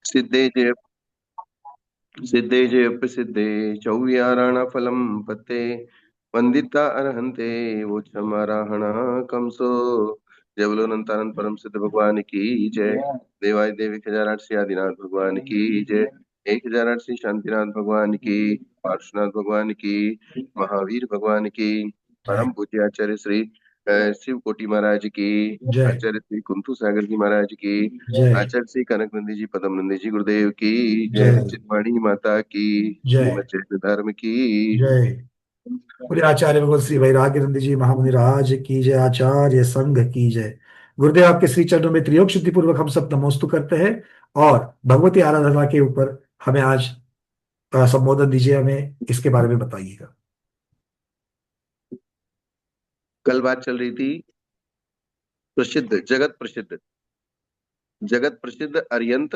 सिद्धे जय सिद्धे जय प्रसिद्धे चौयाराण फलम पते वंदिता अरहंते वो क्षमाराहण कमसो। जय बोलो अनंतानंद परम सिद्ध भगवान की जय। देवाय देव 1008 श्री आदिनाथ भगवान की जय। 1008 श्री शांतिनाथ भगवान की, पार्श्वनाथ भगवान की, महावीर भगवान की, जय परम पूज्य आचार्य श्री शिव कोटि महाराज की, जय आचार्य श्री कुंतु सागर जी महाराज की, जय आचार्य श्री कनक नंदी जी पदम नंदी जी गुरुदेव की जय। जय चिन्मणि माता की, जय श्रीमद चैतन्य धर्म की। जय। बोले आचार्य भगवत श्री वैराग्यनंद जी महामुनि राज की जय। आचार्य संघ की जय। गुरुदेव आपके श्री चरणों में त्रियोग शुद्धि पूर्वक हम सब नमोस्तु करते हैं। और भगवती आराधना के ऊपर हमें आज संबोधन दीजिए, हमें इसके बारे में बताइएगा। कल बात चल रही थी प्रसिद्ध, जगत प्रसिद्ध अरियंत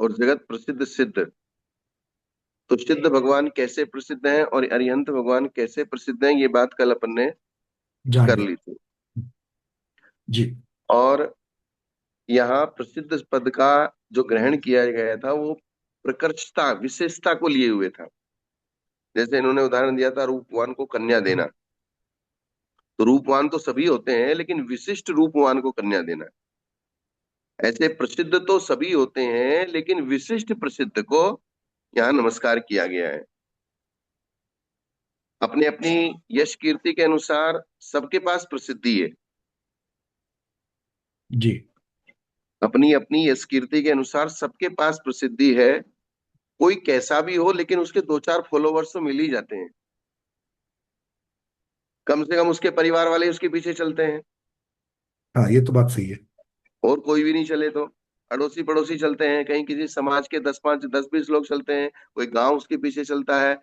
और जगत प्रसिद्ध सिद्ध। तो सिद्ध भगवान कैसे प्रसिद्ध हैं और अरिहंत भगवान कैसे प्रसिद्ध हैं, ये बात कल अपन ने जान कर ली। ली थी। जी। और यहाँ प्रसिद्ध पद का जो ग्रहण किया गया था वो प्रकृष्टता, विशेषता को लिए हुए था। जैसे इन्होंने उदाहरण दिया था रूपवान को कन्या देना। तो रूपवान तो सभी होते हैं, लेकिन विशिष्ट रूपवान को कन्या देना। ऐसे प्रसिद्ध तो सभी होते हैं, लेकिन विशिष्ट प्रसिद्ध को यहाँ नमस्कार किया गया है। अपने अपनी यश कीर्ति के अनुसार सबके पास प्रसिद्धि है। जी। अपनी अपनी यश कीर्ति के अनुसार सबके पास प्रसिद्धि है। कोई कैसा भी हो, लेकिन उसके दो चार फॉलोवर्स तो मिल ही जाते हैं। कम से कम उसके परिवार वाले उसके पीछे चलते हैं। हाँ, ये तो बात सही है। और कोई भी नहीं चले तो अड़ोसी पड़ोसी चलते हैं, कहीं किसी समाज के 10 5 10 20 लोग चलते हैं, कोई गांव उसके पीछे चलता है।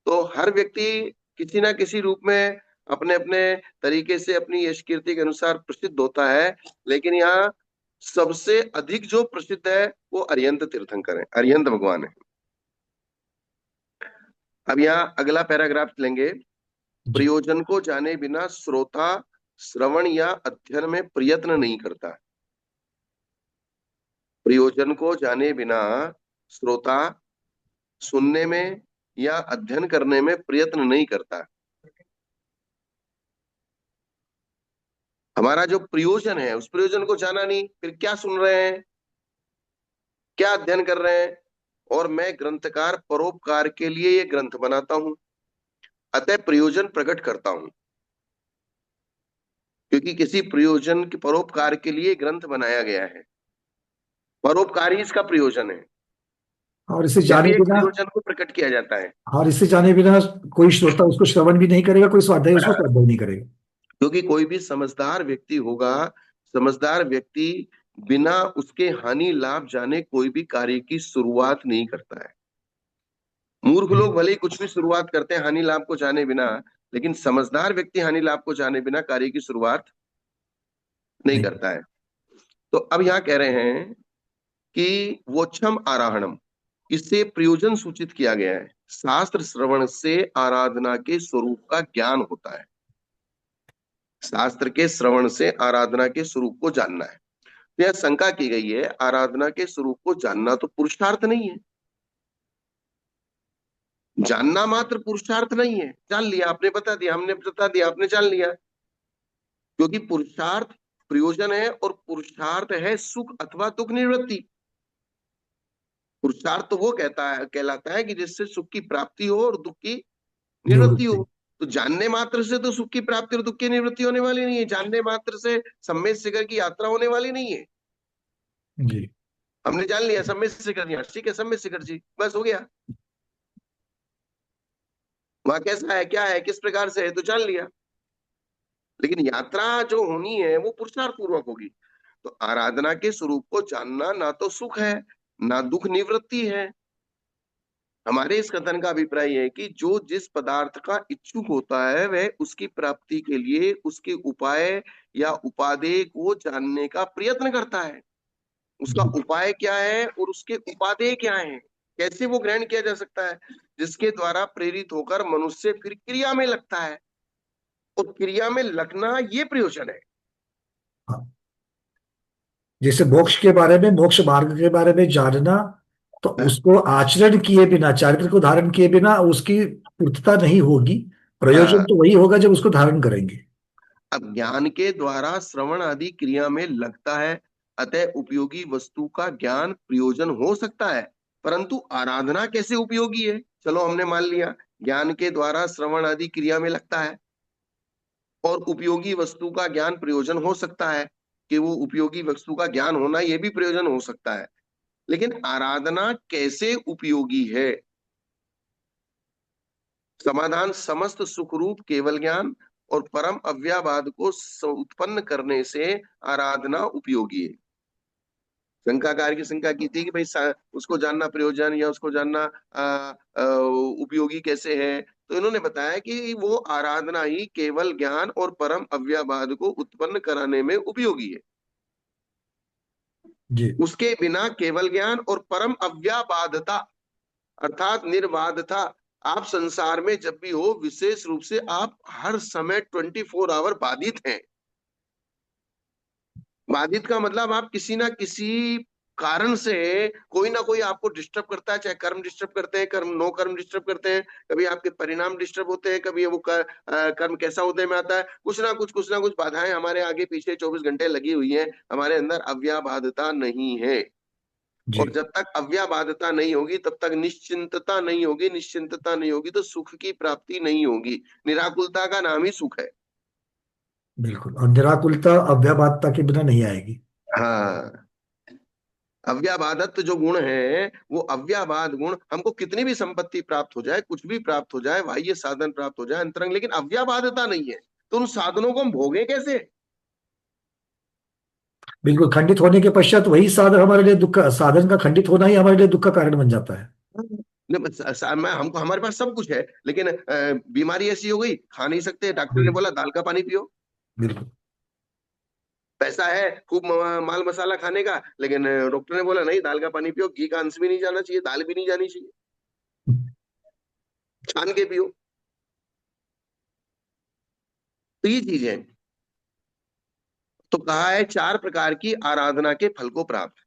तो हर व्यक्ति किसी ना किसी रूप में अपने अपने तरीके से अपनी यश कीर्ति के अनुसार प्रसिद्ध होता है। लेकिन यहाँ सबसे अधिक जो प्रसिद्ध है वो अरिहंत तीर्थंकर है, अरिहंत भगवान है। अब यहाँ अगला पैराग्राफ लेंगे। जी। प्रयोजन को जाने बिना श्रोता श्रवण या अध्ययन में प्रयत्न नहीं करता। प्रयोजन को जाने बिना श्रोता सुनने में या अध्ययन करने में प्रयत्न नहीं करता। हमारा जो प्रयोजन है उस प्रयोजन को जाना नहीं, फिर क्या सुन रहे हैं, क्या अध्ययन कर रहे हैं। और मैं ग्रंथकार परोपकार के लिए ये ग्रंथ बनाता हूं, अतः प्रयोजन प्रकट करता हूं। क्योंकि किसी प्रयोजन के परोपकार के लिए ग्रंथ बनाया गया है। परोपकार ही इसका प्रयोजन है। और इसे फिर जाने भी एक बिना प्रयोजन को प्रकट किया जाता है। और इसे जाने बिना कोई श्रोता उसको श्रवण भी नहीं करेगा, कोई स्वाध्याय उसको स्वाध्याय नहीं करेगा। क्योंकि कोई भी समझदार व्यक्ति होगा, समझदार व्यक्ति बिना उसके हानि लाभ जाने कोई भी कार्य की शुरुआत नहीं करता है। मूर्ख जी। लोग भले ही कुछ भी शुरुआत करते हैं हानि लाभ को जाने बिना, लेकिन समझदार व्यक्ति हानि लाभ को जाने बिना कार्य की शुरुआत नहीं नहीं। करता है। तो अब यहाँ कह रहे हैं कि वोच्छम आराहणम, इससे प्रयोजन सूचित किया गया है। शास्त्र श्रवण से आराधना के स्वरूप का ज्ञान होता है। शास्त्र के श्रवण से आराधना के स्वरूप को जानना है। तो यह शंका की गई है, आराधना के स्वरूप को जानना तो पुरुषार्थ नहीं है। जानना मात्र पुरुषार्थ नहीं है। जान लिया आपने, बता दिया हमने, बता दिया आपने, जान लिया। क्योंकि पुरुषार्थ प्रयोजन है, और पुरुषार्थ है सुख अथवा दुख निवृत्ति। पुरुषार्थ तो वो कहलाता है कि जिससे सुख की प्राप्ति हो और दुख की निवृत्ति हो। निवृत्ति। तो जानने मात्र से तो सुख की प्राप्ति और दुख की निवृत्ति होने वाली नहीं है। जानने मात्र से सम्मेद शिखर की यात्रा होने वाली नहीं है। जी। हमने जान लिया सम्मेद शिखर, यहाँ ठीक है, सम्मेद शिखर जी, बस हो गया। वहां कैसा है, क्या है, किस प्रकार से है, तो जान लिया। लेकिन यात्रा जो होनी है वो पुरुषार्थ पूर्वक होगी। तो आराधना के स्वरूप को जानना ना तो सुख है, ना दुख निवृत्ति है। हमारे इस कथन का अभिप्राय है कि जो जिस पदार्थ का इच्छुक होता है वह उसकी प्राप्ति के लिए उसके उपाय या उपादेय को जानने का प्रयत्न करता है। उसका जी। उपाय क्या है और उसके उपादेय क्या है, कैसे वो ग्रहण किया जा सकता है, जिसके द्वारा प्रेरित होकर मनुष्य फिर क्रिया में लगता है। और क्रिया में लगना ये प्रयोजन है। हाँ, जैसे मोक्ष के बारे में, मोक्ष मार्ग के बारे में जानना, तो उसको आचरण किए बिना, चारित्र को धारण किए बिना उसकी पूर्तता नहीं होगी। प्रयोजन हाँ, तो वही होगा जब उसको धारण करेंगे। अब ज्ञान के द्वारा श्रवण आदि क्रिया में लगता है, अतः उपयोगी वस्तु का ज्ञान प्रयोजन हो सकता है, परंतु आराधना कैसे उपयोगी है? चलो हमने मान लिया ज्ञान के द्वारा श्रवण आदि क्रिया में लगता है और उपयोगी वस्तु का ज्ञान प्रयोजन हो सकता है, कि वो उपयोगी वस्तु का ज्ञान होना ये भी प्रयोजन हो सकता है, लेकिन आराधना कैसे उपयोगी है? समाधान, समस्त सुख रूप केवल ज्ञान और परम अव्यावाद को उत्पन्न करने से आराधना उपयोगी है। शंकाकार की शंका की थी कि भाई उसको जानना प्रयोजन या उसको जानना उपयोगी कैसे है? तो इन्होंने बताया कि वो आराधना ही केवल ज्ञान और परम अव्यावाद को उत्पन्न कराने में उपयोगी है। जी उसके बिना केवल ज्ञान और परम अव्याबाधता अर्थात निर्बाधता, आप संसार में जब भी हो विशेष रूप से आप हर समय 24 आवर बाधित हैं। बाधित का मतलब आप किसी ना किसी कारण से कोई ना कोई आपको डिस्टर्ब करता है, चाहे कर्म डिस्टर्ब करते हैं, कर्म नो कर्म डिस्टर्ब करते हैं, कभी आपके परिणाम डिस्टर्ब होते हैं, कभी वो कर्म कैसा होते में आता है, कुछ ना कुछ बाधाएं हमारे आगे पीछे 24 घंटे लगी हुई है, हमारे अंदर अव्याबाधता नहीं है। जी और जब तक अव्याबाधता नहीं होगी तब तक निश्चिंतता नहीं होगी, निश्चिंतता नहीं होगी तो सुख की प्राप्ति नहीं होगी। निराकुलता का नाम ही सुख है। बिल्कुल। और निराकुलता अव्याबादता के बिना नहीं आएगी। हाँ, अव्याबादत्व जो गुण है, वो अव्याबाद गुण हमको कितनी भी संपत्ति प्राप्त हो जाए, कुछ भी प्राप्त हो जाए, बाह्य साधन प्राप्त हो जाए अंतरंग, लेकिन अव्याबादता नहीं है, तो उन साधनों को हम भोगे कैसे? बिल्कुल, खंडित होने के पश्चात वही साधन हमारे लिए दुख का, साधन का खंडित होना ही हमारे लिए दुख का कारण बन जाता है। नहीं, मैं हमको हमारे पास सब कुछ है, लेकिन बीमारी ऐसी हो गई खा नहीं सकते, डॉक्टर ने जी बोला दाल का पानी पियो। बिल्कुल। पैसा है खूब माल मसाला खाने का, लेकिन डॉक्टर ने बोला नहीं दाल का पानी पियो, घी का अंश भी नहीं जाना चाहिए, दाल भी नहीं जानी चाहिए, छान के पियो। तो ये चीज है। तो कहा है 4 प्रकार की आराधना के फल को प्राप्त।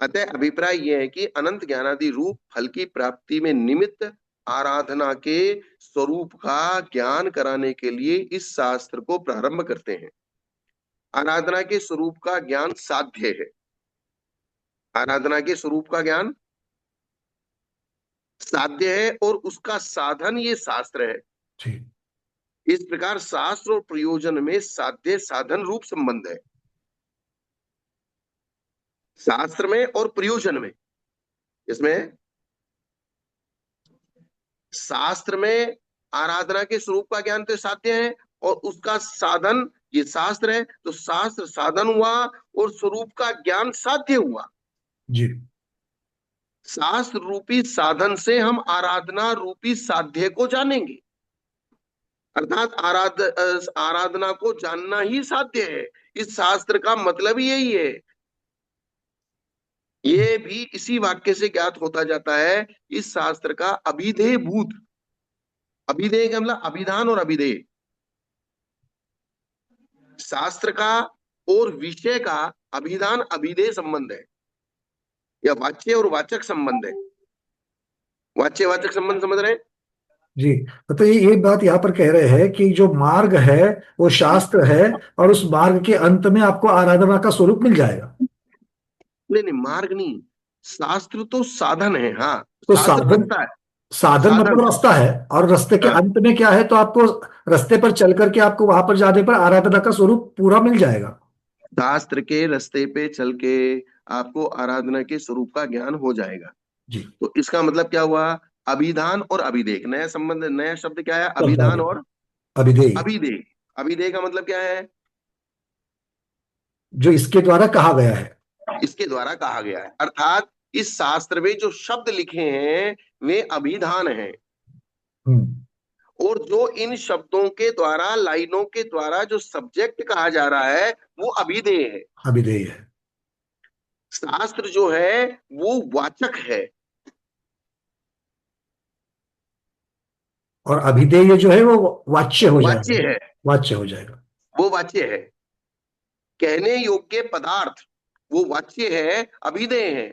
अतः अभिप्राय यह है कि अनंत ज्ञानादि रूप फल की प्राप्ति में निमित्त आराधना के स्वरूप का ज्ञान कराने के लिए इस शास्त्र को प्रारंभ करते हैं। आराधना के स्वरूप का ज्ञान साध्य है। आराधना के स्वरूप का ज्ञान साध्य है और उसका साधन ये शास्त्र है। जी इस प्रकार शास्त्र और प्रयोजन में साध्य साधन रूप संबंध है, शास्त्र में और प्रयोजन में। इसमें शास्त्र में आराधना के स्वरूप का ज्ञान तो साध्य है और उसका साधन ये शास्त्र है, तो शास्त्र साधन हुआ और स्वरूप का ज्ञान साध्य हुआ। जी शास्त्र रूपी साधन से हम आराधना रूपी साध्य को जानेंगे, अर्थात आराधना को जानना ही साध्य है। इस शास्त्र का मतलब ही यही है। ये भी इसी वाक्य से ज्ञात होता जाता है। इस शास्त्र का अभिधेय भूत, अभिधेय का मतलब अभिधान और अभिधेय, शास्त्र का और विषय का अभिधान अभिधेय संबंध है, या वाच्य और वाचक संबंध है। वाच्य वाचक संबंध समझ रहे हैं? जी। तो ये बात यहाँ पर कह रहे हैं कि जो मार्ग है वो शास्त्र है, और उस मार्ग के अंत में आपको आराधना का स्वरूप मिल जाएगा। नहीं नहीं, मार्ग नहीं, शास्त्र तो साधन है। हाँ, तो शास्त्र साधन, रास्ता है। साधन साधन मतलब रास्ता है, और रास्ते के हाँ, अंत में क्या है, तो आपको रास्ते पर चल करके आपको वहां पर जाने पर आराधना का स्वरूप पूरा मिल जाएगा। शास्त्र के रास्ते पे चल के आपको आराधना के स्वरूप का ज्ञान हो जाएगा। जी। तो इसका मतलब क्या हुआ? अभिधान और अभिधेय, नया संबंध, नया शब्द क्या है? शब्द आ अभिधान गया, और अभिधेय, अभिधेय। अभिधेय का मतलब क्या है? जो इसके द्वारा कहा गया है। इसके द्वारा कहा गया है, अर्थात इस शास्त्र में जो शब्द लिखे हैं वे अभिधान हैं, हम्म। और जो इन शब्दों के द्वारा, लाइनों के द्वारा जो सब्जेक्ट कहा जा रहा है वो अभिधेय है। अभिधेय है। शास्त्र जो है वो वाचक है। और अभिधेय जो है वो वाच्य हो वाच्य जाएगा। है, वाच्य हो जाएगा। वो वाच्य है। कहने योग्य पदार्थ वो वाच्य है, अभिधेय है।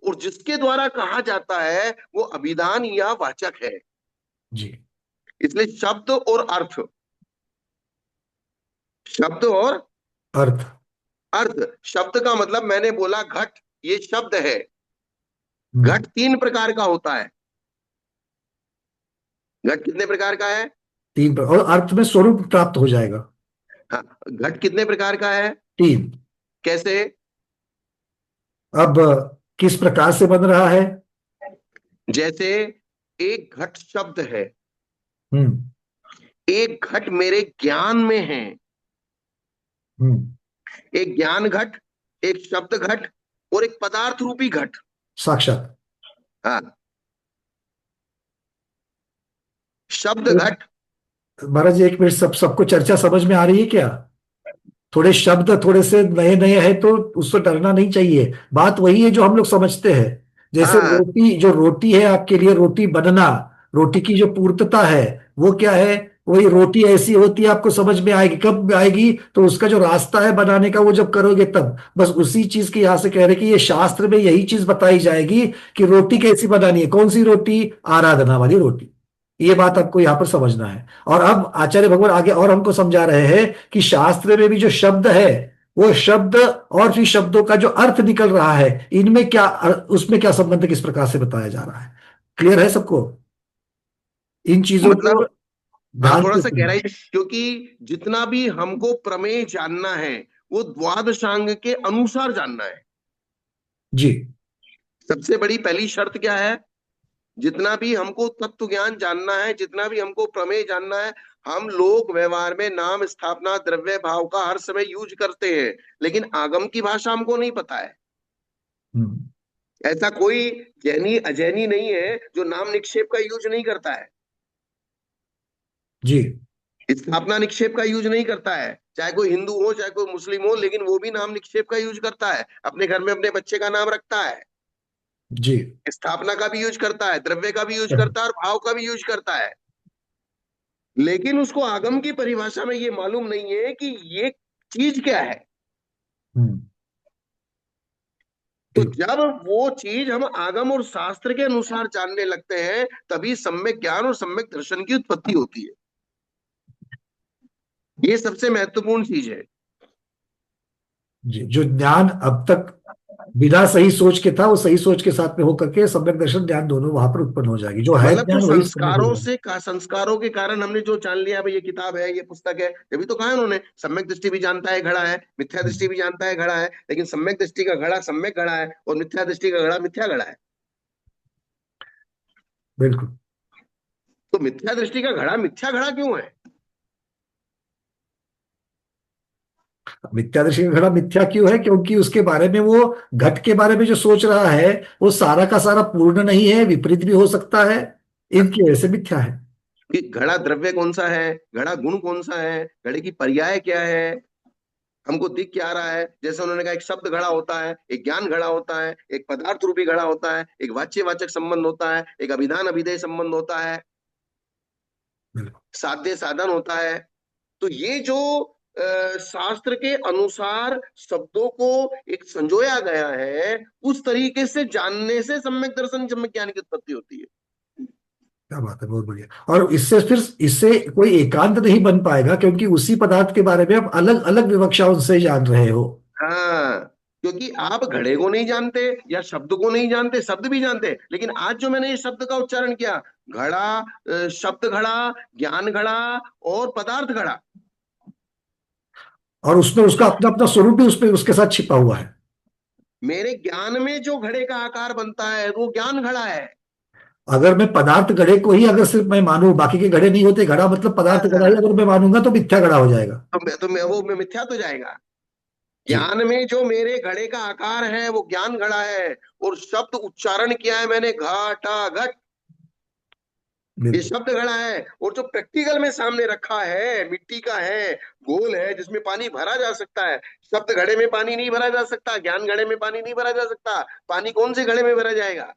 और जिसके द्वारा कहा जाता है वो अभिधान या वाचक है। जी। इसलिए शब्द और अर्थ, शब्द और अर्थ। अर्थ। शब्द का मतलब मैंने बोला घट, ये शब्द है। हम्म। घट तीन प्रकार का होता है। घट कितने प्रकार का है? और अर्थ में स्वरूप प्राप्त हो जाएगा। हाँ, घट कितने प्रकार का है? तीन। कैसे? अब किस प्रकार से बन रहा है? जैसे एक घट शब्द है, हम्म। एक घट मेरे ज्ञान में है। हम्म। एक ज्ञान घट, एक शब्द घट, और एक पदार्थ रूपी घट। साक्षात। हाँ, शब्द तो घट। महाराज एक मिनट, सबको चर्चा समझ में आ रही है क्या? थोड़े शब्द थोड़े से नए नए हैं तो उससे डरना नहीं चाहिए। बात वही है जो हम लोग समझते हैं। जैसे हाँ रोटी, जो रोटी है आपके लिए, रोटी बनना, रोटी की जो पूर्तता है वो क्या है? वही रोटी ऐसी होती है, आपको समझ में आएगी कब आएगी? तो उसका जो रास्ता है बनाने का वो जब करोगे तब। बस उसी चीज के यहाँ से कह रहे कि ये शास्त्र में यही चीज बताई जाएगी कि रोटी कैसी बनानी है। कौन सी रोटी? आराधना वाली रोटी। ये बात आपको यहाँ पर समझना है। और अब आचार्य भगवान आगे और हमको समझा रहे हैं कि शास्त्र में भी जो शब्द है, वो शब्द और फिर शब्दों का जो अर्थ निकल रहा है, इनमें क्या उसमें क्या संबंध किस प्रकार से बताया जा रहा है? क्लियर है सबको? इन चीजों को मतलब, हाँ, ध्यान थोड़ा से सा सुनना। गहराई, क्योंकि जितना भी हमको प्रमेय जानना है वो द्वादशांग के अनुसार जानना है। जी। सबसे बड़ी पहली शर्त क्या है? जितना भी हमको तत्व ज्ञान जानना है, जितना भी हमको प्रमेय जानना है, हम लोग व्यवहार में नाम, स्थापना, द्रव्य, भाव का हर समय यूज करते हैं, लेकिन आगम की भाषा हमको नहीं पता है। हम्म। ऐसा कोई जैनी अजैनी नहीं है जो नाम निक्षेप का यूज नहीं करता है, जी। स्थापना निक्षेप का यूज नहीं करता है। चाहे कोई हिंदू हो चाहे कोई मुस्लिम हो, लेकिन वो भी नाम निक्षेप का यूज करता है। अपने घर में अपने बच्चे का नाम रखता है, जी। स्थापना का भी यूज करता है, द्रव्य का भी यूज करता है, और भाव का भी यूज करता है। लेकिन उसको आगम की परिभाषा में ये मालूम नहीं है कि ये चीज क्या है। हम्म। तो ठीक। जब वो चीज हम आगम और शास्त्र के अनुसार जानने लगते हैं, तभी सम्यक ज्ञान और सम्यक दर्शन की उत्पत्ति होती है। ये सबसे महत्वपूर्ण चीज है। जी। जो ज्ञान अब तक बिना सही सोच के था, वो सही सोच के साथ में होकर के सम्यक दर्शन ज्ञान दोनों वहां पर उत्पन्न हो जाएगी। जो है मतलब ज्ञान कुछ वही सम्यक हो संस्कारों जाएगा। से संस्कारों के कारण हमने जो जान लिया भाई ये किताब है, ये पुस्तक है, तभी तो कहा है उन्होंने सम्यक दृष्टि भी जानता है घड़ा है, मिथ्या दृष्टि हम्म। भी जानता है घड़ा है, लेकिन सम्यक दृष्टि का घड़ा सम्यक घड़ा है और मिथ्या दृष्टि का घड़ा मिथ्या घड़ा है। बिल्कुल। तो मिथ्या दृष्टि का घड़ा मिथ्या घड़ा क्यों है? मिथ्यादर्शी का घड़ा मिथ्या क्यों है? क्योंकि उसके बारे में, वो घट के बारे में जो सोच रहा है, वो सारा का सारा पूर्ण नहीं है, विपरीत भी हो सकता है। इनकी वजह से मिथ्या है। कि घड़ा द्रव्य कौन सा है, घड़ा गुण कौन सा है, घड़े की पर्याय क्या है, हमको दिख क्या रहा है? जैसे उन्होंने कहा एक शब्द घड़ा होता है, एक ज्ञान घड़ा होता है, एक पदार्थ रूपी घड़ा होता है, एक वाच्यवाचक संबंध होता है, एक अभिधान अभिधेय संबंध होता है, बिल्कुल। साध्य साधन होता है। तो ये जो शास्त्र के अनुसार शब्दों को एक संजोया गया है, उस तरीके से जानने से सम्यक दर्शन सम्यक ज्ञान की उत्पत्ति होती है। क्या बात है, बहुत बढ़िया। और इससे फिर इससे कोई एकांत नहीं बन पाएगा, क्योंकि उसी पदार्थ के बारे में आप अलग अलग विवक्षाओं से जान रहे हो। हाँ, क्योंकि आप घड़े को नहीं जानते या शब्द को नहीं जानते, शब्द भी जानते, लेकिन आज जो मैंने इस शब्द का उच्चारण किया, घड़ा, शब्द घड़ा, ज्ञान घड़ा और पदार्थ घड़ा, और उसमें उसका अपना अपना स्वरूप भी उसमें उसके साथ छिपा हुआ है। मेरे ज्ञान में जो घड़े का आकार बनता है वो ज्ञान घड़ा है। अगर मैं पदार्थ घड़े को ही अगर सिर्फ मैं मानूं, बाकी के घड़े नहीं होते, घड़ा मतलब पदार्थ घड़ा ही हाँ, अगर मैं मानूंगा तो मिथ्या घड़ा हो जाएगा। वो मिथ्या तो जाएगा। जी। ज्ञान में जो मेरे घड़े का आकार है वो ज्ञान घड़ा है, और शब्द उच्चारण किया है मैंने घाटा घट, ये बिल्कुल। शब्द घड़ा है। और जो प्रैक्टिकल में सामने रखा है मिट्टी का है, गोल है, जिसमें पानी भरा जा सकता है। शब्द घड़े में पानी नहीं भरा जा सकता, ज्ञान घड़े में पानी नहीं भरा जा सकता। पानी कौन से घड़े में भरा जाएगा?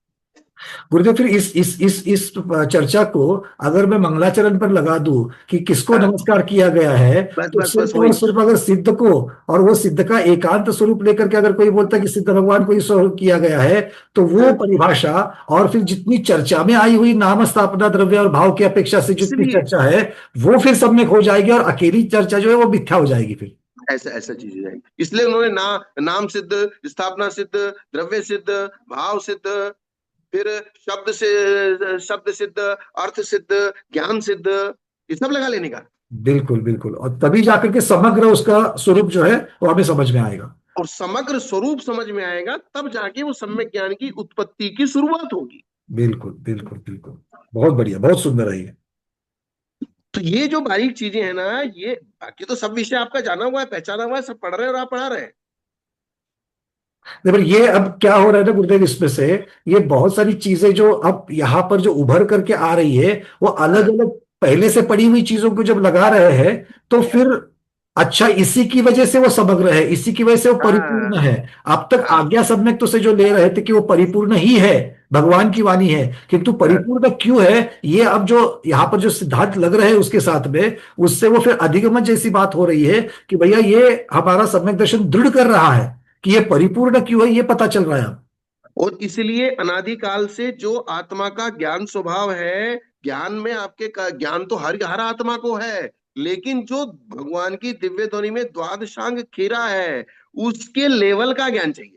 गुरुदेव फिर इस चर्चा को अगर मैं मंगलाचरण पर लगा दूं कि किसको हाँ, नमस्कार किया गया है, बस तो बस बस सिर्फ और वही। सिर्फ अगर सिद्ध को, और वो सिद्ध का एकांत स्वरूप लेकर के अगर कोई बोलता है कि सिद्ध भगवान को ही स्वरूप किया गया है, तो वो हाँ, परिभाषा और फिर जितनी चर्चा में आई हुई नाम स्थापना द्रव्य और भाव की अपेक्षा से जितनी इसलिए चर्चा है, वो फिर सम्यक हो जाएगी, और अकेली चर्चा जो है वो मिथ्या हो जाएगी फिर। ऐसा ऐसा चीज हो जाएगी, इसलिए उन्होंने नाम सिद्ध, स्थापना सिद्ध, द्रव्य सिद्ध, भाव सिद्ध, फिर शब्द सिद्ध, अर्थ सिद्ध, ज्ञान सिद्ध, ये सब लगा लेने का। बिल्कुल बिल्कुल, और तभी जाकर के समग्र उसका स्वरूप जो है वो हमें समझ में आएगा। और समग्र स्वरूप समझ में आएगा, तब जाके वो सम्यक ज्ञान की उत्पत्ति की शुरुआत होगी। बिल्कुल बिल्कुल बिल्कुल। बहुत बढ़िया, बहुत सुंदर है ये। तो ये जो बारीक चीजें हैं ना, ये बाकी तो सब विषय आपका जाना हुआ है, पहचाना हुआ है, सब पढ़ रहे हैं और आप पढ़ा रहे हैं। नहीं, पर ये अब क्या हो रहा है ना गुरुदेव, इसमें से ये बहुत सारी चीजें जो अब यहाँ पर जो उभर करके आ रही है, वो अलग हाँ, अलग पहले से पड़ी हुई चीजों को जब लगा रहे हैं, तो फिर अच्छा, इसी की वजह से वो समग्र है, इसी की वजह से वो परिपूर्ण हाँ, है। अब तक हाँ, आज्ञा सम्यक तो से जो ले रहे थे कि वो परिपूर्ण ही है, भगवान की वाणी है, किंतु हाँ। परिपूर्ण क्यों है, ये अब जो यहाँ पर जो सिद्धांत लग रहे हैं उसके साथ में, उससे वो फिर अधिगमन जैसी बात हो रही है कि भैया ये हमारा सम्यक दर्शन दृढ़ कर रहा है कि ये परिपूर्ण क्यों है, ये पता चल रहा है अब। और इसलिए अनादिकाल से जो आत्मा का ज्ञान स्वभाव है, ज्ञान में आपके ज्ञान तो हर आत्मा को है, लेकिन जो भगवान की दिव्य ध्वनि में द्वादशांग खीरा है, उसके लेवल का ज्ञान चाहिए।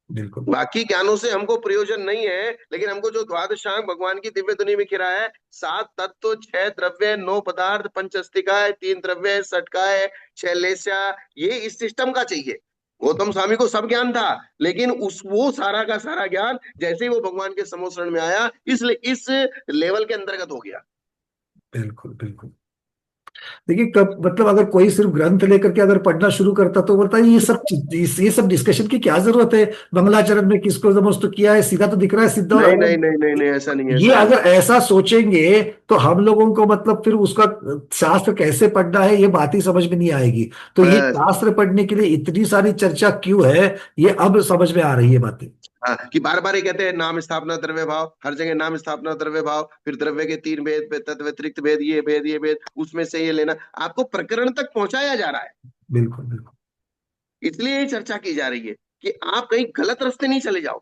बिल्कुल बाकी ज्ञानों से हमको प्रयोजन नहीं है, लेकिन हमको जो द्वादशांग भगवान की दिव्य ध्वनि में खीरा है, 7 तत्व, 6 द्रव्य, 9 पदार्थ, 5 अस्तिकाएं, 3 द्रव्य, षटकाएं, 6 लेस्या, ये इस सिस्टम का चाहिए। गौतम स्वामी को सब ज्ञान था, लेकिन उस वो सारा का सारा ज्ञान जैसे ही वो भगवान के समोसरण में आया, इसलिए इस लेवल के अंतर्गत हो गया। बिल्कुल बिल्कुल। देखिए, कब मतलब अगर कोई सिर्फ ग्रंथ लेकर के अगर पढ़ना शुरू करता तो बोलता है ये सब डिस्कशन की क्या जरूरत है, मंगलाचरण में किसको नमस्तु किया है, सीधा तो दिख रहा है सिद्ध और नहीं नहीं अगर नहीं नहीं नहीं, ऐसा नहीं है, ये ऐसा नहीं अगर है। ऐसा सोचेंगे, तो हम लोगों को मतलब फिर उसका शास्त्र कैसे पढ़ना है ये बात ही समझ में नहीं आएगी। तो ये बस, शास्त्र पढ़ने के लिए इतनी सारी चर्चा क्यों है, ये अब समझ में आ रही है बातें। हाँ, कि बार बार ये कहते हैं नाम स्थापना द्रव्य भाव, हर जगह नाम स्थापना द्रव्य भाव, फिर द्रव्य के 3 भेद, तत्व अतिरिक्त भेद, ये भेद, उसमें से ये लेना, आपको प्रकरण तक पहुंचाया जा रहा है। बिल्कुल बिल्कुल इसलिए ये चर्चा की जा रही है कि आप कहीं गलत रास्ते नहीं चले जाओ।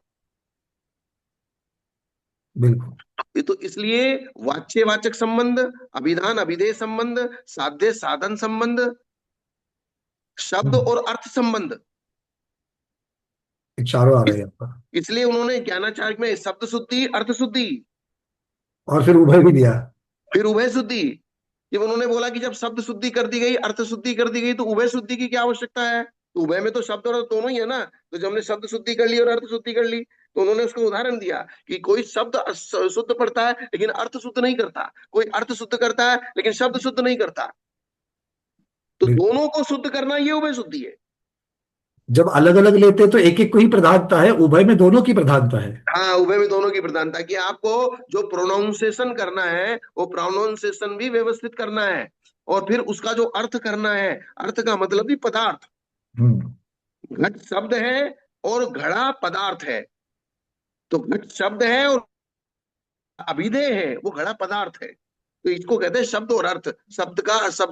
बिल्कुल। ये तो इसलिए वाच्य वाचक संबंध, अभिधान अभिधेय संबंध, साध्य साधन संबंध, शब्द हम्म, और अर्थ संबंध, ये चारों आ रहे इस, हैं आपका। इसलिए उन्होंने ज्ञानाचार्य में शब्द शुद्धि, अर्थ शुद्धि, और फिर उभय भी दिया। फिर उभय शुद्धि। जब उन्होंने बोला कि जब शब्द शुद्धि कर दी गई, अर्थ शुद्धि कर दी गई, तो उभय शुद्धि की क्या आवश्यकता है? तो उभय में तो शब्द और अर्थ दोनों ही है ना। तो जब हमने शब्द शुद्धि कर ली और अर्थ शुद्धि कर ली, तो उन्होंने उसको उदाहरण दिया कि कोई शब्द शुद्ध पढ़ता है लेकिन अर्थ शुद्ध नहीं करता, कोई अर्थ शुद्ध करता है लेकिन शब्द शुद्ध नहीं करता। तो बिल्कुल। दोनों को शुद्ध करना, ये उभय शुद्धि है। जब अलग अलग लेते हैं तो एक एक को ही प्रधानता है, उभय में दोनों की प्रधानता है। हाँ, उभय में दोनों की प्रधानता, कि आपको जो प्रोनाउंसिएशन करना है, वो प्रोनाउंसिएशन भी व्यवस्थित करना है, और फिर उसका जो अर्थ करना है, अर्थ का मतलब भी पदार्थ। हम्म। घट शब्द है और घड़ा पदार्थ है। तो घट शब्द है और अभिधेय है, वो घड़ा पदार्थ है। तो इसको कहते हैं शब्द और अर्थ। शब्द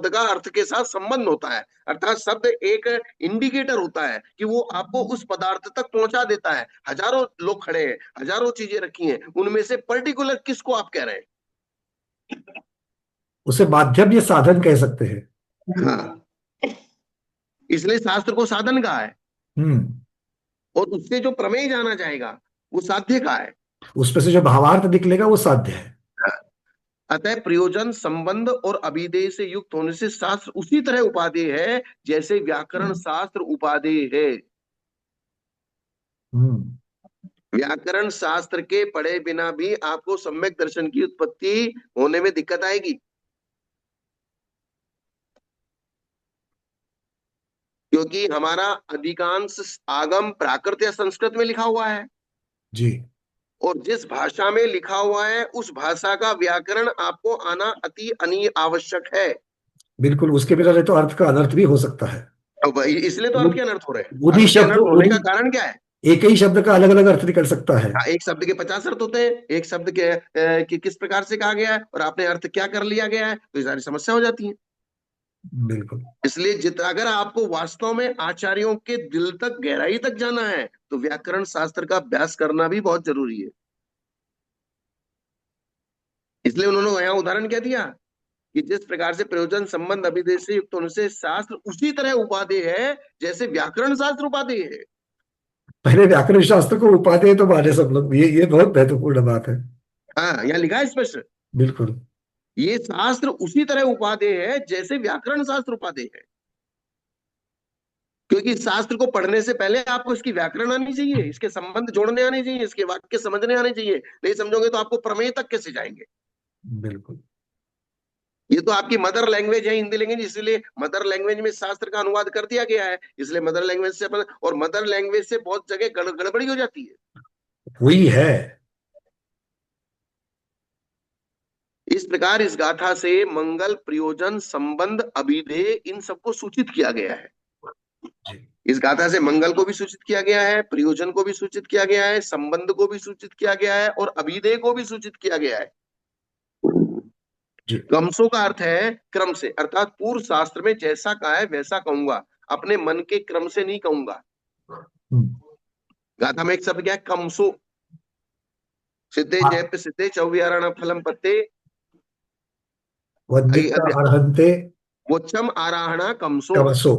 का अर्थ के साथ संबंध होता है, अर्थात शब्द एक इंडिकेटर होता है कि वो आपको उस पदार्थ तक पहुंचा देता है। हजारों लोग खड़े हैं, हजारों चीजें रखी हैं, उनमें से पर्टिकुलर किसको आप कह रहे हैं? उसे माध्यम या साधन कह सकते हैं। हाँ, इसलिए शास्त्र को साधन कहा है, हम्म। और उससे जो प्रमेय जाना जाएगा वो साध्य का है। उसमें से जो भावार्थ निकलेगा वो साध्य है। अतः प्रयोजन, संबंध और अभिधेय से युक्त होने से शास्त्र उसी तरह उपादेय है जैसे व्याकरण शास्त्र उपादेय है। हम्म। व्याकरण शास्त्र के पढ़े बिना भी आपको सम्यक दर्शन की उत्पत्ति होने में दिक्कत आएगी, क्योंकि हमारा अधिकांश आगम प्राकृत या संस्कृत में लिखा हुआ है, जी। और जिस भाषा में लिखा हुआ है उस भाषा का व्याकरण आपको आना अति अनि आवश्यक है। बिल्कुल, उसके बिना नहीं तो अर्थ का अनर्थ भी हो सकता है। अब इसलिए तो अर्थ वो के अनर्थ हो रहे हैं। उन्हीं अर्थ के शब्द अनर्थ होने का उन्हीं कारण क्या है? एक ही शब्द का अलग अलग अर्थ निकल सकता है। हाँ, एक शब्द के 50 अर्थ होते हैं, एक शब्द के कि किस प्रकार से कहा गया है और आपने अर्थ क्या कर लिया गया है, तो ये सारी समस्या हो जाती है। बिल्कुल। इसलिए जितना अगर आपको वास्तव में आचार्यों के दिल तक, गहराई तक जाना है, तो व्याकरण शास्त्र का अभ्यास करना भी बहुत जरूरी है। इसलिए उन्होंने यहाँ उदाहरण क्या दिया कि जिस प्रकार से प्रयोजन संबंध अभिदेश से युक्त होने से शास्त्र उसी तरह उपादेय है जैसे व्याकरण शास्त्र उपादेय है। पहले व्याकरण शास्त्र को उपादेय तो माने सब लोग, ये बहुत महत्वपूर्ण बात है। हाँ, यहाँ लिखा है स्पष्ट, बिल्कुल। ये शास्त्र उसी तरह उपादेय है जैसे व्याकरण शास्त्र उपादेय है। क्योंकि शास्त्र को पढ़ने से पहले आपको इसकी व्याकरण आनी चाहिए, इसके संबंध जोड़ने आने चाहिए, इसके वाक्य समझने आने चाहिए। नहीं समझोगे तो आपको प्रमेय तक कैसे जाएंगे? बिल्कुल। ये तो आपकी मदर लैंग्वेज है, हिंदी लैंग्वेज, इसलिए मदर लैंग्वेज में शास्त्र का अनुवाद कर दिया गया है। इसलिए मदर लैंग्वेज से अपन, और मदर लैंग्वेज से बहुत जगह गड़बड़ी हो जाती है। हुई है। इस प्रकार इस गाथा से मंगल, प्रयोजन, संबंध, अभिधेय, इन सबको सूचित किया गया है। जी। इस गाथा से मंगल को भी सूचित किया गया है, प्रयोजन को भी सूचित किया गया है, संबंध को भी सूचित किया गया है और अभिधेय को भी सूचित किया गया है। जी। क्रमशो का अर्थ है क्रम से, अर्थात पूर्व शास्त्र में जैसा कहा है वैसा कहूंगा, अपने मन के क्रम से नहीं कहूंगा। हम्म। गाथा में एक शब्द क्या है? कमसो। सिद्धे हाँ, जैप सिद्धे चौविहारण फलम पत्ते वंदिता अर्हन्ते वोच्चम आराहणा कमसो। तमसो।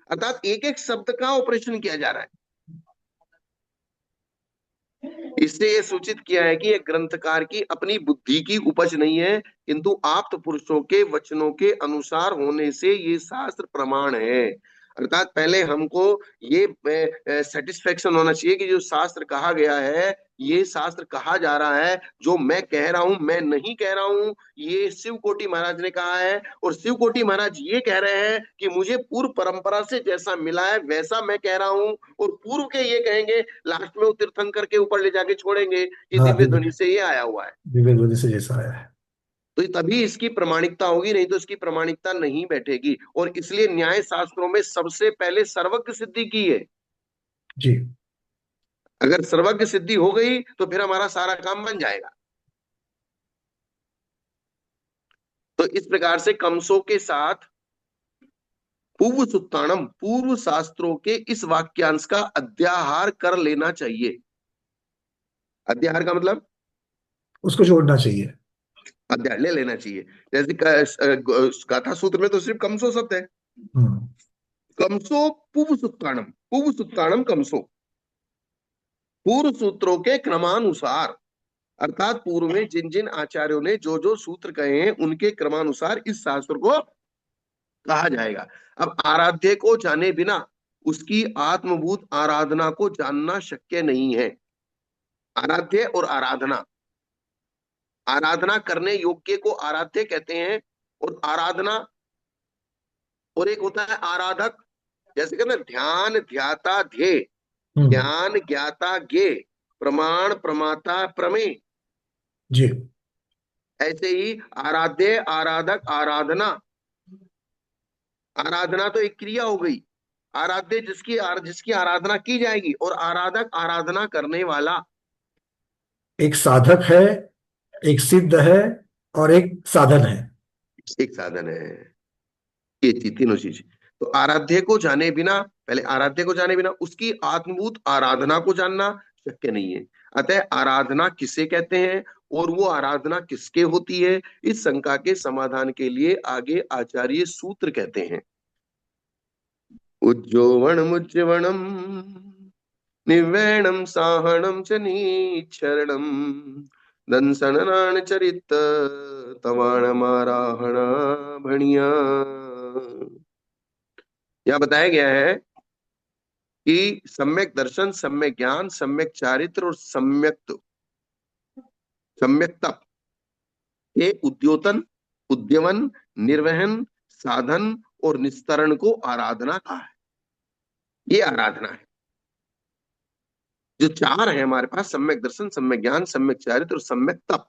अर्थात एक एक शब्द का ऑपरेशन किया जा रहा है। इससे ये सूचित किया है कि एक ग्रंथकार की अपनी बुद्धि की उपज नहीं है, किंतु आप्त पुरुषों के वचनों के अनुसार होने से ये शास्त्र प्रमाण है। अर्थात पहले हमको ये सेटिस्फेक्शन होना चाहिए कि जो शास्त्र कहा गया है, ये शास्त्र कहा जा रहा है, जो मैं कह रहा हूं मैं नहीं कह रहा हूं, ये शिव कोटि महाराज ने कहा है। और शिव कोटि महाराज ये कह रहे हैं कि मुझे पूर्व परंपरा से जैसा मिला है वैसा मैं कह रहा हूं, और पूर्व के ये कहेंगे, लास्ट में वो तीर्थंकर के ऊपर ले जाके छोड़ेंगे कि हाँ, दिव्य ध्वनि से ये आया हुआ है। विवेक बुद्धि से जैसा आया है। तो तभी इसकी प्रमाणिकता होगी, नहीं तो इसकी प्रमाणिकता नहीं बैठेगी। और इसलिए न्याय शास्त्रों में सबसे पहले सर्वज्ञ सिद्धि की है। जी। अगर सर्वज्ञ सिद्धि हो गई तो फिर हमारा सारा काम बन जाएगा। तो इस प्रकार से कमसों के साथ पूर्व सुत्तानम, पूर्व शास्त्रों के इस वाक्यांश का अध्याहार कर लेना चाहिए। अध्याहार का मतलब उसको जोड़ना चाहिए। अध्याय ले लेना चाहिए। जैसे गाथा सूत्र में तो सिर्फ कमसो शब्द है। हम्म। कमसो पूर्व सुत्तानम, पूर्व सुत्तानम कमसो, पूर्व सूत्रों के क्रमानुसार, अर्थात पूर्व में जिन जिन आचार्यों ने जो जो सूत्र कहे हैं उनके क्रमानुसार इस शास्त्र को कहा जाएगा। अब आराध्य को जाने बिना उसकी आत्मभूत आराधना को जानना शक्य नहीं है। आराध्य और आराधना, आराधना करने योग्य को आराध्य कहते हैं, और आराधना, और एक होता है आराधक। जैसे कहते हैं ध्यान ध्याता ध्येय, हम्म। ज्ञान ज्ञाता ज्ञे, प्रमाण प्रमाता प्रमेय, जी। ऐसे ही आराध्य, आराधक, आराधना। आराधना तो एक क्रिया हो गई, आराध्य जिसकी आराधना की जाएगी, और आराधक आराधना करने वाला। एक साधक है, एक सिद्ध है, और एक साधन है। एक साधन है। ये तीनों चीज। तो आराध्य को जाने बिना, पहले आराध्य को जाने बिना उसकी आत्मभूत आराधना को जानना शक्य नहीं है। अतः आराधना किसे कहते हैं और वो आराधना किसके होती है, इस शंका के समाधान के लिए आगे आचार्य सूत्र कहते हैं। उज्जोवणमुज्जवणम निवैणम साहणम च नीच्छरणम दंसननान चरित तवाणमाराहण भणिया। यह बताया गया है कि सम्यक दर्शन, सम्यक ज्ञान, सम्यक चारित्र और सम्यक सम्यक तप के उद्योतन, उद्यमन, निर्वहन, साधन और निस्तरण को आराधना कहा है। ये आराधना है। जो चार है हमारे पास, सम्यक दर्शन, सम्यक ज्ञान, सम्यक चारित्र और सम्यक तप,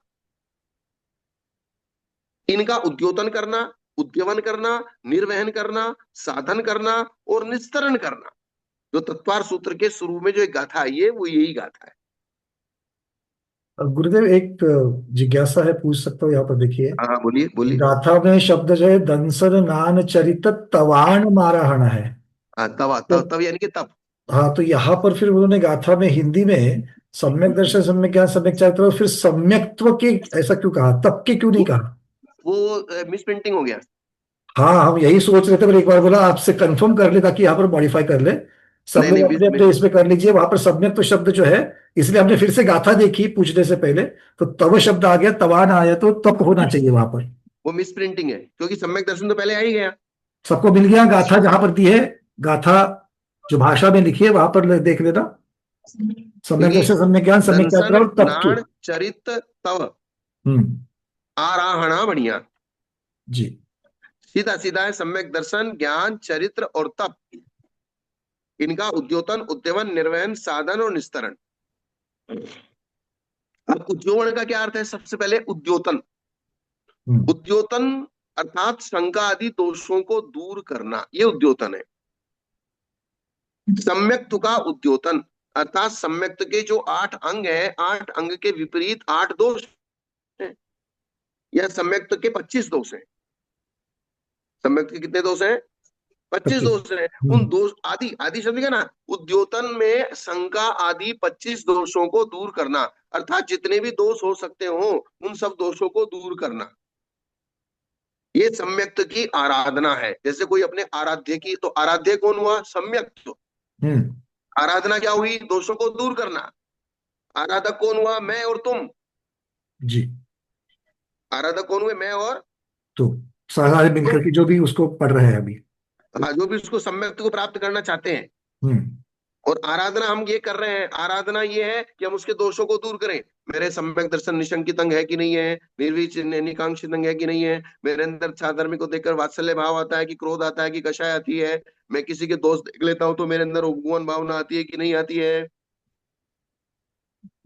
इनका उद्योतन करना, उद्यमन करना, निर्वहन करना, साधन करना और निस्तरण करना। जो तत्वार सूत्र के शुरू में जो एक गाथा आई है वो यही गाथा है। गुरुदेव एक जिज्ञासा है, पूछ सकता हूँ यहाँ पर? देखिए, हाँ बोलिए बोलिए। गाथा में शब्द जो है दंसन नान चरित तवान माराहण है। हाँ तवा तो तब तब यानी कि तब। हाँ, तो यहाँ पर फिर उन्होंने गाथा में हिंदी में सम्यक दर्शन, सम्यक ज्ञान, सम्यक चरित्र, और फिर सम्यक्त्व के ऐसा क्यों कहा, तब के क्यों नहीं वो कहा? वो मिस प्रिंटिंग हो गया। हाँ, हम यही सोच रहे थे, पर एक बार बोला आपसे कंफर्म कर ले ताकि यहाँ पर मॉडिफाई कर ले। सब नहीं लोग नहीं अपने अपने इसमें कर लीजिए, वहां पर सम्यक तो शब्द जो है, इसलिए हमने फिर से गाथा देखी पूछने से पहले, तो तव शब्द आ गया, तवान आया, तो तप होना चाहिए वहां पर। वो मिस प्रिंटिंग है, क्योंकि सम्यक दर्शन तो पहले आ ही गया। सबको मिल गया गाथा जहां पर दी है? गाथा जो भाषा में लिखी है वहां पर देख लेना, सम्यक देखिए, दर्शन, सम्यक ज्ञान, सम्यक चरित्र दंसन और तप के। नाण चरित तव हम्म। आराहणा बढ़िया। जी। सीधा सीधा है, सम्यक दर्शन, ज्ञान, चरित्र और तप, इनका उद्योतन, उद्यमन, निर्वहन, साधन और निस्तरण। अब उद्योतन का क्या अर्थ है? सबसे पहले उद्योतन। हम्म। उद्योतन अर्थात शंका आदि दोषों को दूर करना, ये उद्योतन है। सम्यक्त का उद्योतन अर्थात सम्यक्त के जो 8 अंग है, 8 अंग के विपरीत 8 दोष हैं, या सम्यक्त के 25 दोष हैं। सम्यक्त के कितने दोष हैं? पच्चीस 25। दोष हैं। उन हम्म। दोष आदि आदि शब्द का ना, उद्योतन में शंका आदि 25 दोषों को दूर करना, अर्थात जितने भी दोष हो सकते हो उन सब दोषों को दूर करना, ये सम्यक्त की आराधना है। जैसे कोई अपने आराध्य की, तो आराध्य कौन हुआ? सम्यक्त। हम्म। आराधना क्या हुई? दोषों को दूर करना। आराधक कौन हुआ? मैं और तुम। जी। आराधक कौन हुए? मैं और तो सारे मिलकर तुम। के जो भी उसको पढ़ रहे हैं अभी। हाँ, जो भी उसको सम्यक्त को प्राप्त करना चाहते हैं। हम्म। और आराधना हम ये कर रहे हैं, आराधना ये है कि हम उसके दोषों को दूर करें। मेरे सम्यक दर्शन निशंकित अंग है कि नहीं है, निर्विच निकांक्षित अंग है कि नहीं है, मेरे अंदर साधर्मिक को देखकर वात्सल्य भाव आता है कि क्रोध आता है कि कषाय आती है, मैं किसी के दोष देख लेता हूं तो मेरे अंदर उपगुण भावना आती है कि नहीं आती है,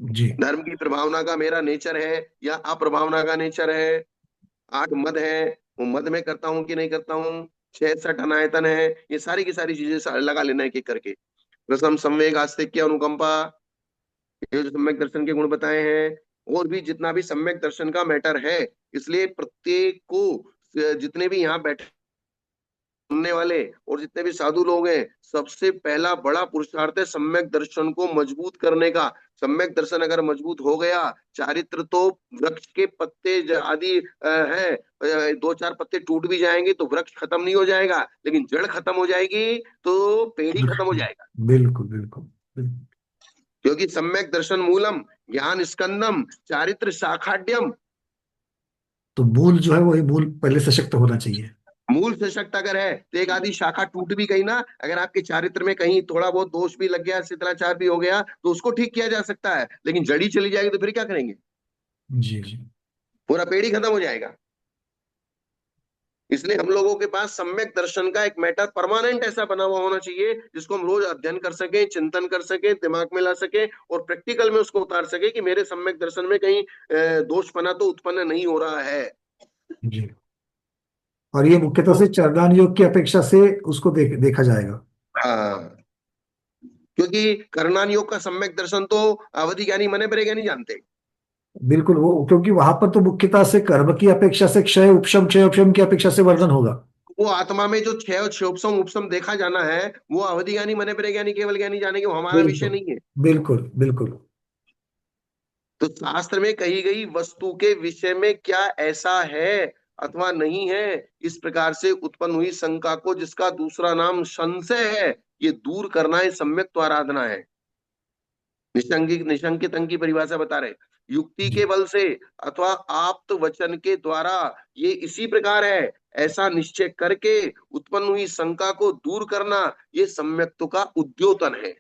जी। धर्म की प्रभावना का मेरा नेचर है या अप्रभावना का नेचर है, 8 मद है, वो मद में करता हूँ कि नहीं करता हूँ, 66 अनायतन है, ये सारी की सारी चीजें लगा लेना एक एक करके। रसम, संवेग, आस्तिक्य, अनुकंपा, ये जो सम्यक दर्शन के गुण बताए हैं, और भी जितना भी सम्यक दर्शन का मैटर है। इसलिए प्रत्येक को, जितने भी यहाँ बैठे सुनने वाले और जितने भी साधु लोग हैं, सबसे पहला बड़ा पुरुषार्थ है सम्यक दर्शन को मजबूत करने का। सम्यक दर्शन अगर मजबूत हो गया, चारित्र तो वृक्ष के पत्ते आदि है, 2-4 पत्ते टूट भी जाएंगे तो वृक्ष खत्म नहीं हो जाएगा, लेकिन जड़ खत्म हो जाएगी तो पेड़ ही खत्म हो जाएगा। बिल्कुल बिल्कुल बिल्कुल। क्योंकि सम्यक दर्शन मूलम, ज्ञान स्कंदम, चारित्र शाखाड्यम। तो मूल जो है वही मूल पहले सशक्त होना चाहिए। मूल सशक्त अगर है तो एक आधी शाखा टूट भी गई ना, अगर आपके चारित्र में कहीं थोड़ा बहुत दोष भी लग गया, शिथिलाचार भी हो गया, तो उसको ठीक किया जा सकता है, लेकिन जड़ी चली जाएगी तो फिर क्या करेंगे? जी जी। पूरा पेड़ ही खत्म हो जाएगा। इसलिए हम लोगों के पास सम्यक दर्शन का एक मैटर परमानेंट ऐसा बना हुआ होना चाहिए, जिसको हम रोज अध्ययन कर सकें, चिंतन कर सकें, दिमाग में ला सकें और प्रैक्टिकल में उसको उतार सके कि मेरे सम्यक दर्शन में कहीं दोषपना तो उत्पन्न नहीं हो रहा है। जी। और ये मुख्यतः तो से चरदान योग की अपेक्षा से उसको देखा जाएगा। हाँ, क्योंकि करणान योग का सम्यक दर्शन तो अवधि ज्ञानी मने परे ज्ञानी जानते। बिल्कुल, वो क्योंकि वहां पर तो मुख्यतः से कर्म की अपेक्षा से क्षय उपशम की अपेक्षा से वर्णन होगा। वो आत्मा में जो क्षय और क्षयोपम उपशम देखा जाना है, वो अवधि ज्ञानी मने परे ज्ञानी केवल ज्ञानी जानेंगे, वो हमारा विषय बिल्कुल नहीं है। बिल्कुल बिल्कुल। तो शास्त्र में कही गई वस्तु के विषय में क्या ऐसा है अथवा नहीं है, इस प्रकार से उत्पन्न हुई शंका को, जिसका दूसरा नाम संशय है, ये दूर करना ही सम्यक आराधना है। निशंकित निशंकित अंग की परिभाषा बता रहे, युक्ति के जी। बल से अथवा आप्त वचन के द्वारा ये इसी प्रकार है, ऐसा निश्चय करके उत्पन्न हुई शंका को दूर करना, ये सम्यक्त्व का उद्योतन है।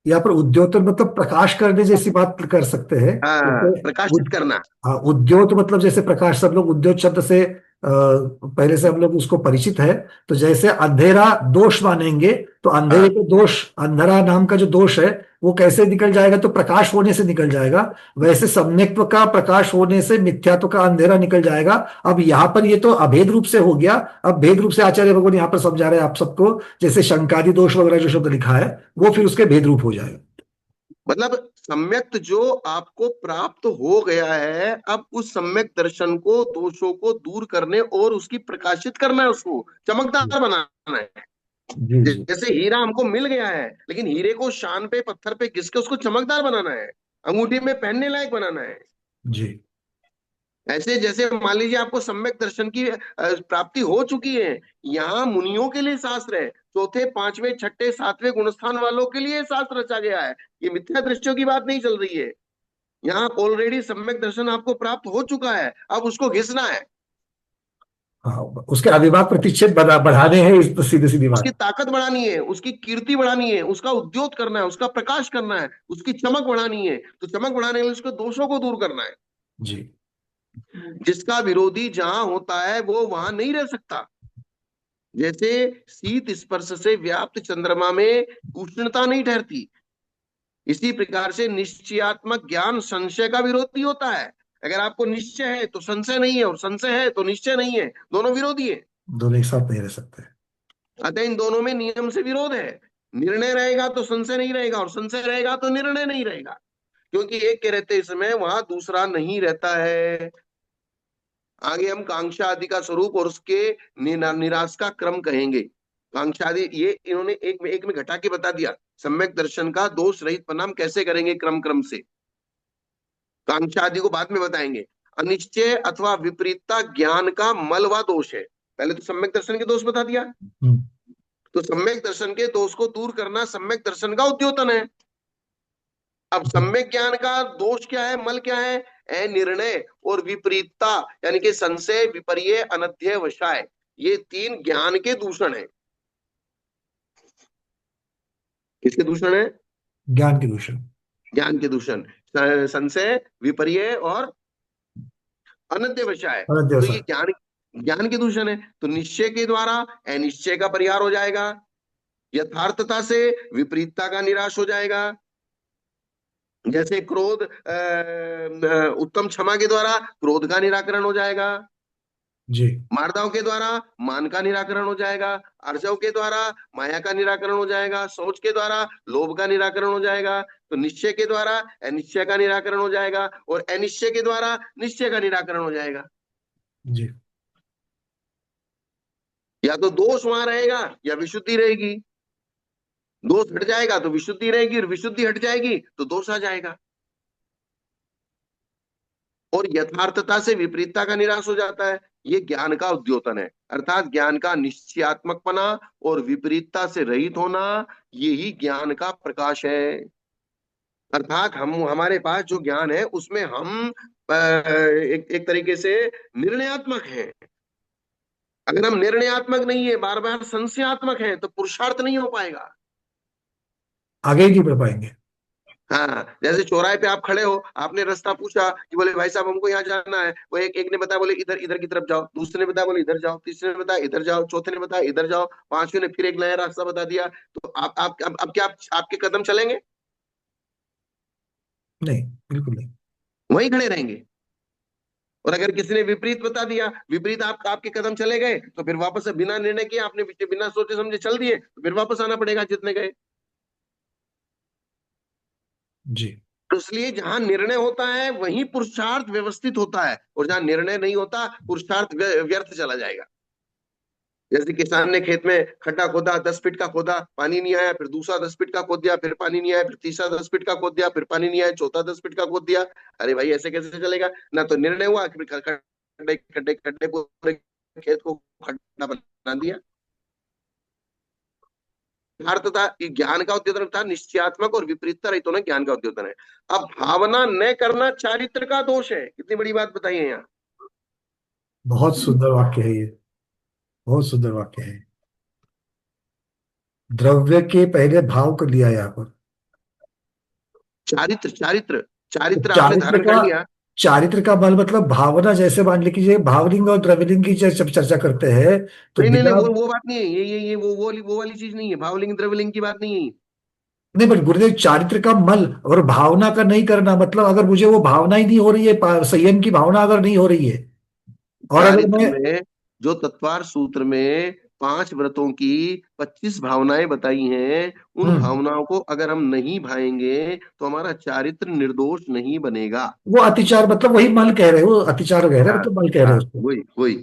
यहाँ पर उद्योतन मतलब प्रकाश करने जैसी बात कर सकते हैं। हाँ, जैसे प्रकाशित करना। हाँ, उद्योत मतलब जैसे प्रकाश, सब लोग उद्योत शब्द से पहले से हम लोग उसको परिचित है। तो जैसे अंधेरा दोष मानेंगे, तो अंधेरे हाँ, को दोष, अंधेरा नाम का जो दोष है वो कैसे निकल जाएगा, तो प्रकाश होने से निकल जाएगा। वैसे सम्यक्त्व का प्रकाश होने से मिथ्यात्व का अंधेरा निकल जाएगा। अब यहाँ पर ये तो अभेद रूप से हो गया। अब भेद रूप से आचार्य भगवान यहाँ पर समझा रहे हैं आप सबको, जैसे शंकादि दोष वगैरह जो शब्द लिखा है वो फिर उसके भेद रूप हो जाएगा। मतलब सम्यक जो आपको प्राप्त हो गया है, अब उस सम्यक दर्शन को, दोषों को दूर करने और उसकी प्रकाशित करना है, उसको चमकदार बनाना है। जी जी जैसे हीरा हमको मिल गया है, लेकिन हीरे को शान पे, पत्थर पे घिस के उसको चमकदार बनाना है, अंगूठी में पहनने लायक बनाना है। जी। ऐसे जैसे मान लीजिए आपको सम्यक दर्शन की प्राप्ति हो चुकी है, यहाँ मुनियों के लिए शास्त्र है, चौथे पांचवें छठे सातवें गुणस्थान वालों के लिए शास्त्र रचा गया है। ये मिथ्या दृष्टियों की बात नहीं चल रही है। यहाँ ऑलरेडी सम्यक दर्शन आपको प्राप्त हो चुका है, अब उसको घिसना है, हाँ, उसके अविभाग प्रतिच्छेद बढ़ाने हैं, इस तो सीधी सीधी उसकी बात। ताकत बढ़ानी है, उसकी कीर्ति बढ़ानी है, उसका उद्योत करना है, उसका प्रकाश करना है, उसकी चमक बढ़ानी है। तो चमक बढ़ाने के लिए उसके दोषों को दूर करना है। जी जिसका विरोधी जहां होता है वो वहां नहीं रह सकता। जैसे शीत स्पर्श से व्याप्त चंद्रमा में उष्णता नहीं ठहरती, इसी प्रकार से निश्चयात्मक ज्ञान संशय का विरोधी होता है। अगर आपको निश्चय है तो संशय नहीं है, और संशय है तो निश्चय नहीं है, दोनों विरोधी है। दोनों एक साथ नहीं रह सकते। अतः इन दोनों में नियम से विरोध है। निर्णय रहेगा तो संशय नहीं रहेगा, और संशय रहेगा तो निर्णय नहीं रहेगा, क्योंकि एक के रहते समय वहां दूसरा नहीं रहता है। आगे हम कांक्षा आदि का स्वरूप और उसके निराश का क्रम कहेंगे। कांक्षा आदि ये इन्होंने एक में घटा के बता दिया। सम्यक दर्शन का दोष रहित परिणाम कैसे करेंगे, क्रम क्रम से। कांक्षा आदि को बाद में बताएंगे। अनिश्चय अथवा विपरीतता ज्ञान का मल व दोष है। पहले तो सम्यक दर्शन के दोष बता दिया, हम्म। तो सम्यक दर्शन के दोष को दूर करना सम्यक दर्शन का उद्योतन है। अब सम्यक ज्ञान का दोष क्या है, मल क्या है? अनिर्णय और विपरीतता, यानी कि संशय, विपर्य, अनध्यय, वशाय, ये तीन ज्ञान के दूषण है। किसके दूषण है? ज्ञान के दूषण। ज्ञान के दूषण। संशय, विपर्य और अनध्य वशाय, तो ये अनध्यवसाय। ज्ञान, ज्ञान के दूषण है। तो निश्चय के द्वारा अनिश्चय का परिहार हो जाएगा, यथार्थता से विपरीतता का निराश हो जाएगा। जैसे क्रोध, उत्तम क्षमा के द्वारा क्रोध का निराकरण हो जाएगा, जी मारदाव के द्वारा मान का निराकरण हो जाएगा, अर्जव के द्वारा माया का निराकरण हो जाएगा, सोच के द्वारा लोभ का निराकरण हो जाएगा। तो निश्चय के द्वारा अनिश्चय का निराकरण हो जाएगा, और अनिश्चय के द्वारा निश्चय का निराकरण हो जाएगा। जी। या तो दोष वहां रहेगा या विशुद्धि रहेगी। दोष हट जाएगा तो विशुद्धि रहेगी, और विशुद्धि हट जाएगी तो दोष आ जाएगा। और यथार्थता से विपरीतता का निराश हो जाता है। ये ज्ञान का उद्योतन है, अर्थात ज्ञान का निश्चयात्मकपना और विपरीतता से रहित होना, यही ज्ञान का प्रकाश है। अर्थात हम, हमारे पास जो ज्ञान है उसमें हम एक तरीके से निर्णयात्मक है। अगर हम निर्णयात्मक नहीं है, बार बार संशयात्मक है, तो पुरुषार्थ नहीं हो पाएगा। आगे ही नहीं बढ़ पाएंगे। हाँ, जैसे चौराहे पे आप खड़े हो, आपने रास्ता पूछा कि बोले भाई साहब हमको यहाँ जाना है, वो एक ने बताया बोले इधर इधर की तरफ जाओ, दूसरे ने बताया बोले इधर जाओ, तीसरे ने बताया इधर जाओ, चौथे ने बताया इधर जाओ, पांचवें ने फिर एक नया रास्ता बता दिया। तो अब क्या आपके कदम चलेंगे? नहीं, बिल्कुल नहीं। वहीं खड़े रहेंगे। और अगर किसी ने विपरीत बता दिया, विपरीत आपके कदम चले गए, तो फिर वापस से बिना निर्णय किए आपने बिना सोचे समझे चल दिए, तो फिर वापस आना पड़ेगा जितने गए। जी। तो इसलिए जहां निर्णय होता है वहीं पुरुषार्थ व्यवस्थित होता है, और जहां निर्णय नहीं होता पुरुषार्थ व्यर्थ चला जाएगा। जैसे किसान ने खेत में खड्डा खोदा, 10 फीट का खोदा, पानी नहीं आया, फिर दूसरा 10 फीट का खोद दिया, फिर पानी नहीं आया, फिर तीसरा 10 फीट का खोद दिया, फिर पानी नहीं आया, चौथा 10 फीट का खोद दिया। अरे भाई ऐसे कैसे चलेगा? ना तो निर्णय हुआ, फिर खड्डे खड्डे खड्डे पूरे खेत को खड्डा बना दिया। यथार्थता ज्ञान का उद्योतन था, निश्चयात्मक और विपरीतता रहित होना ज्ञान का उद्योतन है। अब भावना न करना चारित्र का दोष है। कितनी बड़ी बात बताइए यहाँ। बहुत सुंदर वाक्य है ये। बहुत सुंदर वाक्य है। द्रव्य के पहले भाव को लिया यहाँ पर। चारित्र, चारित्र, तो चारित्र आपने चारित्र धारण कर का, लिया। चारित्र का बल मतलब भावना, जैसे मान लीजिए भावलिंग और द्रव्यलिंग की जब चर्चा करते हैं तो नहीं नहीं नहीं, बिना, वो बात नहीं है, ये वो वाली चीज नहीं है, भावलिंग द्रव्यलिंग की बात नहीं है। नहीं बट गुरुदेव चारित्र का मल और भावना का नहीं करना, मतलब अगर मुझे वो भावना ही नहीं हो रही है, संयम की भावना अगर नहीं हो रही है, और अगर चारित्र मैं, में जो तत्वार सूत्र में 5 व्रतों की 25 भावनाएं बताई हैं, उन हम्म, भावनाओं को अगर हम नहीं भाएंगे तो हमारा चारित्र निर्दोष नहीं बनेगा। वो अतिचार मतलब वही मल कह रहे हो, अतिचार कह रहे हैं हाँ मतलब मल कह रहे हाँ, हो उसको। वही वही,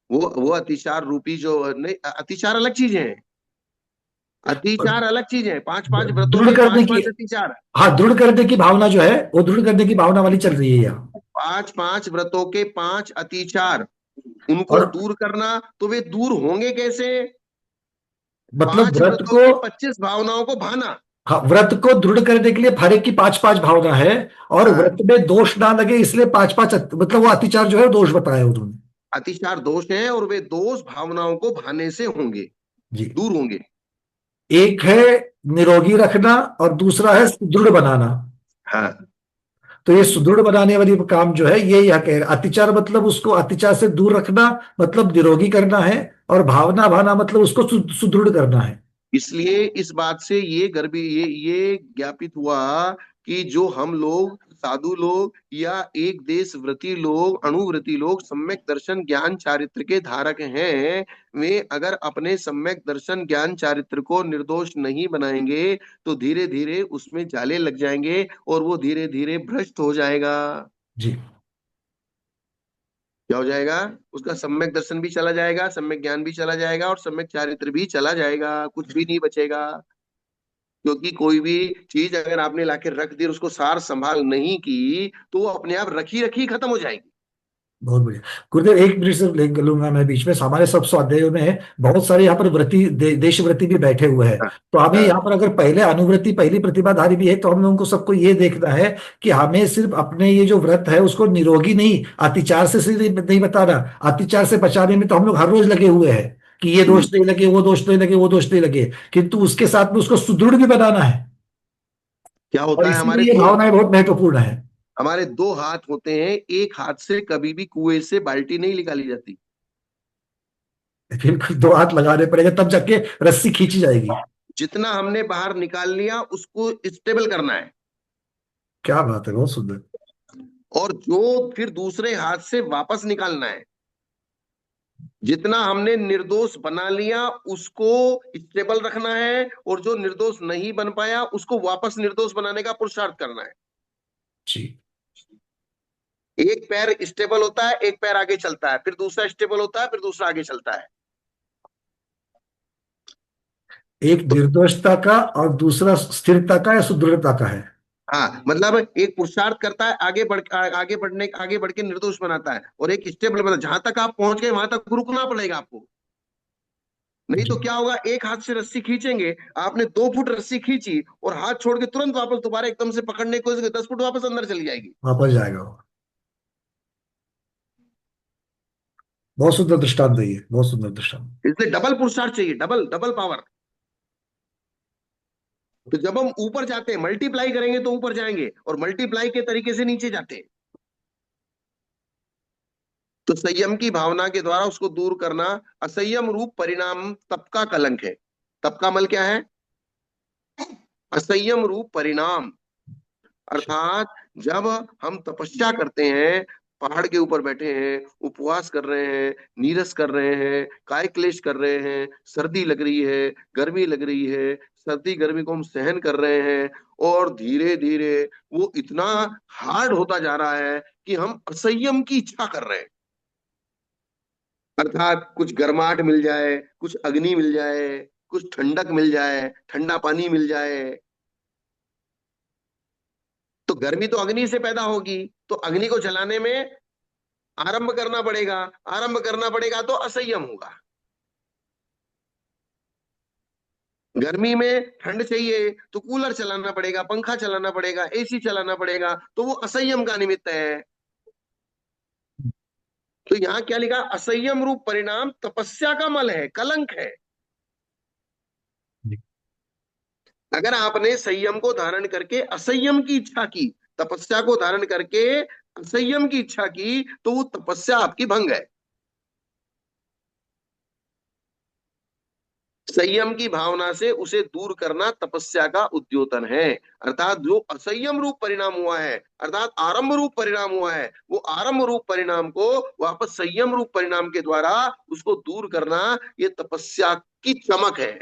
वो अतिचार रूपी जो नहीं, अतिचार अलग चीज है। और अतिचार अलग चीज है, 5 5 व्रतों दृढ़ के करने पांच की, पांच अतिचार। हाँ दृढ़ करने की भावना जो है वो दृढ़ करने की भावना वाली चल रही है यहाँ। 5 5 व्रतों के 5 अतिचार, उनको और दूर करना, तो वे दूर होंगे कैसे? मतलब पांच व्रत व्रतों को, की 25 भावनाओं को भाना। हाँ व्रत को दृढ़ करने के लिए हर एक की पांच पांच भावना है, और व्रत हाँ, में दोष ना लगे इसलिए पांच पांच मतलब वो अतिचार जो है दोष बताया उन्होंने। अतिचार दोष है, और वे दोष भावनाओं को भाने से होंगे, जी, दूर होंगे। एक है निरोगी रखना और दूसरा है हाँ सुदृढ़ बनाना। हाँ, तो ये सुदृढ़ बनाने वाली काम जो है ये यह कह रहे, अतिचार मतलब उसको अतिचार से दूर रखना, मतलब निरोगी करना है, और भावना भाना मतलब उसको सुदृढ़ करना है। इसलिए इस बात से ये गर्भी ये ज्ञापित हुआ कि जो हम लोग साधु लोग या एक देश व्रती लोग, अणुव्रती लोग सम्यक दर्शन ज्ञान चारित्र के धारक हैं, वे अगर अपने सम्यक दर्शन ज्ञान चारित्र को निर्दोष नहीं बनाएंगे तो धीरे धीरे उसमें जाले लग जाएंगे, और वो धीरे धीरे भ्रष्ट हो जाएगा। जी, क्या हो जाएगा? उसका सम्यक दर्शन भी चला जाएगा, सम्यक ज्ञान भी चला जाएगा, और सम्यक चारित्र भी चला जाएगा, कुछ भी नहीं बचेगा। क्योंकि कोई भी चीज अगर आपने लाके रख दी और उसको सार संभाल नहीं की तो वो अपने आप रखी रखी खत्म हो जाएगी। बहुत बढ़िया। गुरुदेव एक मिनट से लूंगा मैं बीच में, हमारे सब स्वाध्यायों में बहुत सारे यहाँ पर व्रती देश व्रती भी बैठे हुए हैं। हाँ तो हमें हाँ, यहाँ पर अगर पहले अनुव्रति पहली प्रतिभाधारी भी है तो हम लोगों को सबको ये देखना है कि हमें सिर्फ अपने ये जो व्रत है उसको निरोगी नहीं, अतिचार से सिर्फ नहीं बताना, अतिचार से बचाने में तो हम लोग हर रोज लगे हुए हैं कि ये हम्म, दोष नहीं लगे, वो दोष नहीं लगे, वो दोष नहीं लगे, किंतु उसके साथ में उसको सुदृढ़ भी बनाना है। क्या और होता है? इसीलिए ये भावनाएं बहुत महत्वपूर्ण है। हमारे दो हाथ होते हैं, एक हाथ से कभी भी कुएं से बाल्टी नहीं निकाली जाती। बिल्कुल, दो हाथ लगाने पड़ेगा तब जाके रस्सी खींची जाएगी। जितना हमने बाहर निकाल लिया उसको स्टेबल करना है, क्या बात है, बहुत सुंदर। और जो फिर दूसरे हाथ से वापस निकालना है। जितना हमने निर्दोष बना लिया उसको स्टेबल रखना है, और जो निर्दोष नहीं बन पाया उसको वापस निर्दोष बनाने का पुरुषार्थ करना है। जी, एक पैर स्टेबल होता है, एक पैर आगे चलता है, फिर दूसरा स्टेबल होता है, फिर दूसरा आगे चलता है। एक तो निर्दोषता का और दूसरा स्थिरता का या सुदृढ़ता का है। हाँ, मतलब एक पुरुषार्थ करता है, आगे बढ़ के निर्दोष बनाता है, और एक स्टेबल बना, जहां तक आप पहुंच गए वहां तक रुकना पड़ेगा आपको। नहीं तो जी, क्या होगा, एक हाथ से रस्सी खींचेंगे, आपने 2 फुट रस्सी खींची और हाथ छोड़ के तुरंत वापस दोबारा एकदम से पकड़ने की कोशिश, 10 फुट वापस अंदर चली जाएगी। वापस जाएगा वो। बहुत सुंदर दृष्टांत है ये, बहुत सुंदर दृष्टांत। इसलिए डबल पुरुषार्थ चाहिए, डबल डबल पावर। तो जब हम ऊपर जाते हैं, मल्टीप्लाई करेंगे तो ऊपर जाएंगे, और मल्टीप्लाई के तरीके से नीचे जाते हैं। तो संयम की भावना के द्वारा उसको दूर करना। असंयम रूप परिणाम तप का कलंक है। तप का मल क्या है? असंयम रूप परिणाम। अर्थात जब हम तपस्या करते हैं, पहाड़ के ऊपर बैठे हैं, उपवास कर रहे हैं, नीरस कर रहे हैं, काय क्लेश कर रहे हैं, सर्दी लग रही है, गर्मी लग रही है, सर्दी गर्मी को हम सहन कर रहे हैं, और धीरे धीरे वो इतना हार्ड होता जा रहा है कि हम असंयम की इच्छा कर रहे हैं। अर्थात कुछ गर्माहट मिल जाए, कुछ अग्नि मिल जाए, कुछ ठंडक मिल जाए, ठंडा पानी मिल जाए। तो गर्मी तो अग्नि से पैदा होगी, तो अग्नि को जलाने में आरंभ करना पड़ेगा। आरंभ करना पड़ेगा तो असंयम होगा। गर्मी में ठंड चाहिए तो कूलर चलाना पड़ेगा, पंखा चलाना पड़ेगा, एसी चलाना पड़ेगा, तो वो असंयम का निमित्त है। तो यहाँ क्या लिखा? असंयम रूप परिणाम तपस्या का मल है, कलंक है। जी, अगर आपने संयम को धारण करके असंयम की इच्छा की, तपस्या को धारण करके असंयम की इच्छा की तो वो तपस्या आपकी भंग है। संयम की भावना से उसे दूर करना तपस्या का उद्योतन है। अर्थात जो असंयम रूप परिणाम हुआ है, अर्थात आरंभ रूप परिणाम हुआ है, वो आरंभ रूप परिणाम को वापस संयम रूप परिणाम के द्वारा उसको दूर करना, ये तपस्या की चमक है।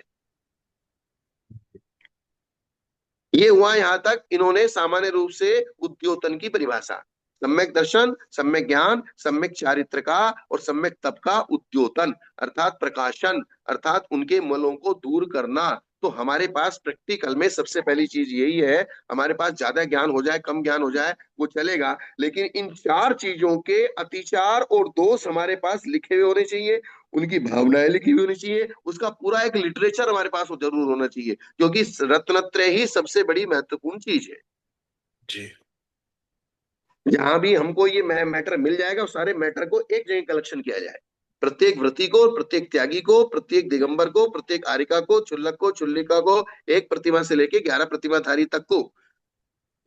ये हुआ यहां तक इन्होंने सामान्य रूप से उद्योतन की परिभाषा। सम्यक दर्शन, सम्यक ज्ञान, सम्यक चारित्र का और सम्यक तप का उद्योतन अर्थात प्रकाशन, अर्थात उनके मलों को दूर करना। तो हमारे पास प्रैक्टिकल में सबसे पहली चीज यही है। हमारे पास ज्यादा ज्ञान हो जाए कम ज्ञान हो जाए वो चलेगा, लेकिन इन चार चीजों के अतिचार और दोष हमारे पास लिखे हुए होने चाहिए, उनकी भावनाएं लिखी हुई होनी चाहिए, उसका पूरा एक लिटरेचर हमारे पास जरूर होना चाहिए, क्योंकि रत्नत्रय ही सबसे बड़ी महत्वपूर्ण चीज है। जी। जहां भी हमको ये मैटर मिल जाएगा उस सारे मैटर को एक जगह कलेक्शन किया जाए। प्रत्येक व्रती को, प्रत्येक त्यागी को, प्रत्येक दिगंबर को, प्रत्येक आरिका को, चुल्लक को, चुल्लिका को, एक प्रतिमा से लेके 11 प्रतिमाधारी तक को,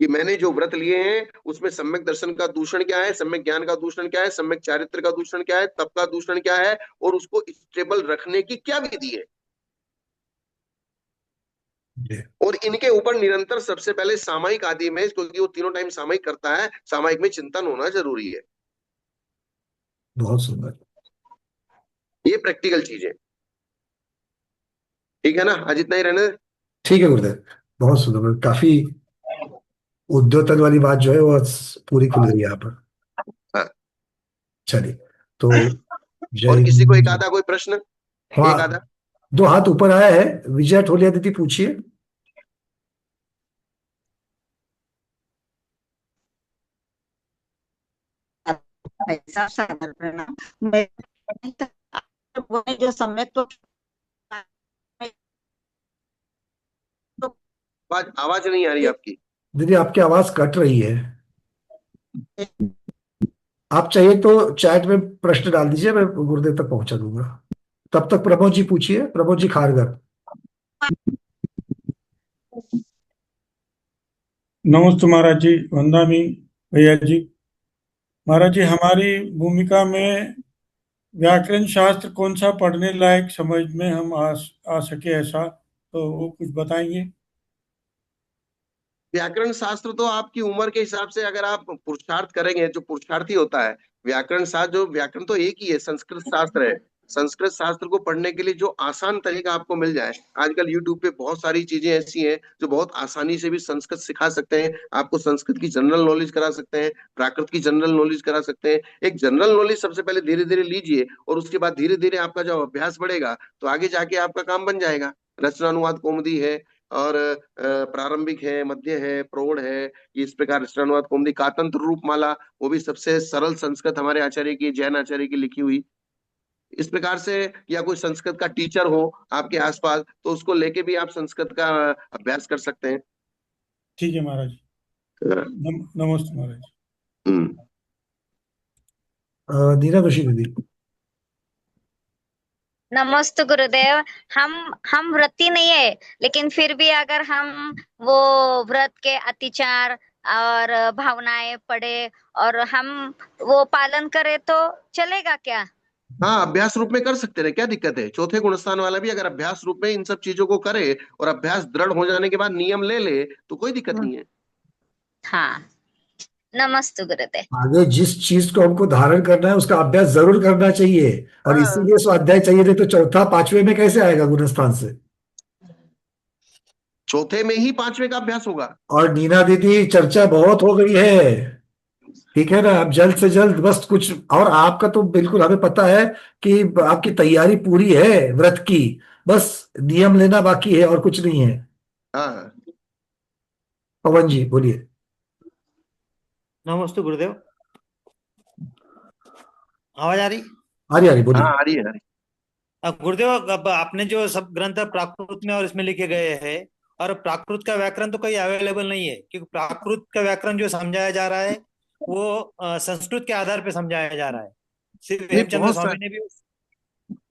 कि मैंने जो व्रत लिए हैं उसमें सम्यक दर्शन का दूषण क्या है, सम्यक ज्ञान का दूषण क्या है, सम्यक चारित्र का दूषण क्या है, तप का दूषण क्या है, और उसको स्टेबल रखने की क्या विधि है। जी। और इनके ऊपर निरंतर सबसे पहले सामयिक आदि में, क्योंकि वो तीनों टाइम सामयिक करता है, सामयिक में चिंतन होना जरूरी है। बहुत सुंदर। ये प्रैक्टिकल चीज है। ठीक है ना, आज इतना ही रहने दे। ठीक है गुरुदेव, बहुत सुंदर, काफी उद्योतन वाली बात जो है वो पूरी खुल गई यहाँ पर। हाँ। चलिए, तो और जय किसी को एक हिंद। आधा कोई प्रश्न, एक हाँ, आधा। दो हाथ ऊपर आया है। विजय ठोलिया दीदी पूछिए। ऐसा सागर प्रणाम। मैं वो जो समय तो आवाज आवाज नहीं आ रही आपकी। दीदी आपकी आवाज कट रही है। आप चाहिए तो चैट में प्रश्न डाल दीजिए, मैं गुरुदेव तक पहुंचा दूंगा। तब तक प्रमोद जी पूछिए, प्रमोद जी खारगर। नमस्ते महाराज जी, वंदामी भैया जी। महाराज जी, हमारी भूमिका में व्याकरण शास्त्र कौन सा पढ़ने लायक समझ में हम आ सके, ऐसा तो वो कुछ बताएंगे। व्याकरण शास्त्र तो आपकी उम्र के हिसाब से अगर आप पुरुषार्थ करेंगे, जो पुरुषार्थी होता है, व्याकरण शास्त्र, जो व्याकरण तो एक ही है, संस्कृत शास्त्र है। संस्कृत शास्त्र को पढ़ने के लिए जो आसान तरीका आपको मिल जाए, आजकल यूट्यूब पे बहुत सारी चीजें ऐसी हैं जो बहुत आसानी से भी संस्कृत सिखा सकते हैं, आपको संस्कृत की जनरल नॉलेज करा सकते हैं, प्राकृत की जनरल नॉलेज करा सकते हैं। एक जनरल नॉलेज सबसे पहले धीरे धीरे लीजिए, और उसके बाद धीरे धीरे आपका जब अभ्यास बढ़ेगा तो आगे जाके आपका काम बन जाएगा। रचनानुवाद कौमुदी है, और प्रारंभिक है, मध्य है, प्रौढ़ है, ये इस प्रकार रचनानुवाद कौमुदी, कातंत्र रूपमाला, वो भी सबसे सरल संस्कृत हमारे आचार्य की, जैन आचार्य की लिखी हुई। इस प्रकार से, या कोई संस्कृत का टीचर हो आपके आसपास तो उसको लेके भी आप संस्कृत का अभ्यास कर सकते हैं। ठीक है महाराज। नमस्ते महाराज। हम्म। नीना ऋषि दीदी। नमस्ते गुरुदेव। हम व्रती नहीं है, लेकिन फिर भी अगर हम वो व्रत के अतिचार और भावनाएं पढ़े और हम वो पालन करें तो चलेगा क्या? हाँ, अभ्यास रूप में कर सकते हैं, क्या दिक्कत है। चौथे गुणस्थान वाला भी अगर अभ्यास रूप में इन सब चीजों को करे और अभ्यास दृढ़ हो जाने के बाद नियम ले ले तो कोई दिक्कत नहीं है। हाँ, नमस्ते गुरुदेव। आगे जिस चीज को हमको धारण करना है उसका अभ्यास जरूर करना चाहिए, और हाँ, इसीलिए स्वाध्याय चाहिए, नहीं तो चौथा पांचवे में कैसे आएगा गुणस्थान से। चौथे में ही पांचवे का अभ्यास होगा। और नीना दीदी, चर्चा बहुत हो गई है, ठीक है ना। अब जल्द से जल्द बस कुछ, और आपका तो बिल्कुल हमें पता है कि आपकी तैयारी पूरी है व्रत की, बस नियम लेना बाकी है और कुछ नहीं है। हाँ। पवन जी बोलिए। नमस्ते गुरुदेव। आवाज आ रही? आ रही, आ रही, हाँ, बोलिए। आ रही है, आ रही। गुरुदेव, अब आपने जो सब ग्रंथ प्राकृत में और इसमें लिखे गए हैं, और प्राकृत का व्याकरण तो कहीं अवेलेबल नहीं है, क्योंकि प्राकृत का व्याकरण जो समझाया जा रहा है वो संस्कृत के आधार पे समझाया जा रहा है। सिर्फ नहीं, हेमचंद्र स्वामी ने भी।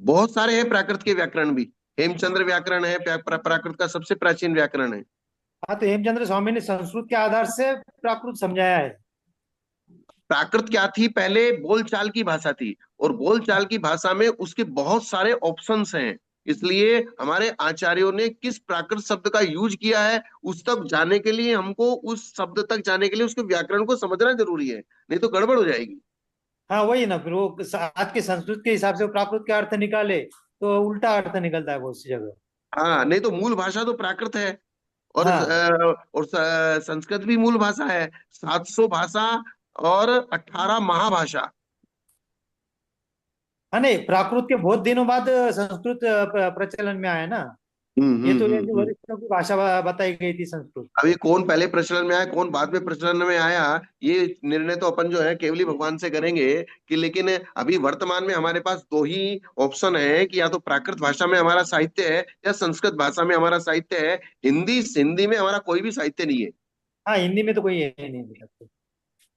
बहुत सारे हैं प्राकृत के व्याकरण भी। हेमचंद्र व्याकरण है, प्राकृत का सबसे प्राचीन व्याकरण है। हाँ, तो हेमचंद्र स्वामी ने संस्कृत के आधार से प्राकृत समझाया है। प्राकृत क्या थी? पहले बोलचाल की भाषा थी, और बोलचाल की भाषा में उसके बहुत सारे ऑप्शंस हैं। इसलिए हमारे आचार्यों ने किस प्राकृत शब्द का यूज किया है, उस तक जाने के लिए हमको, उस शब्द तक जाने के लिए उसके व्याकरण को समझना जरूरी है, नहीं तो गड़बड़ हो जाएगी। हाँ वही ना, फिर वो आज के संस्कृत के हिसाब से वो प्राकृत का अर्थ निकाले तो उल्टा अर्थ निकलता है बहुत सी जगह। हाँ, नहीं तो मूल भाषा तो प्राकृत है, और हाँ संस्कृत भी मूल भाषा है। 700 भाषा और 18 महाभाषा। हाँ, नहीं प्राकृत के बहुत दिनों बाद संस्कृत प्रचलन में आया ना। ये तो जैसे हम्म। वरिष्ठों की भाषा बताई गई थी संस्कृत। अब ये कौन पहले प्रचलन में आया, कौन बाद में प्रचलन में आया, ये निर्णय तो अपन जो है केवली भगवान से करेंगे कि, लेकिन अभी वर्तमान में हमारे पास दो ही ऑप्शन है कि या तो प्राकृत भाषा में हमारा साहित्य है या संस्कृत भाषा में हमारा साहित्य है। हिंदी में हमारा कोई भी साहित्य नहीं है। हाँ, हिंदी में तो कोई है नहीं दिक्कत।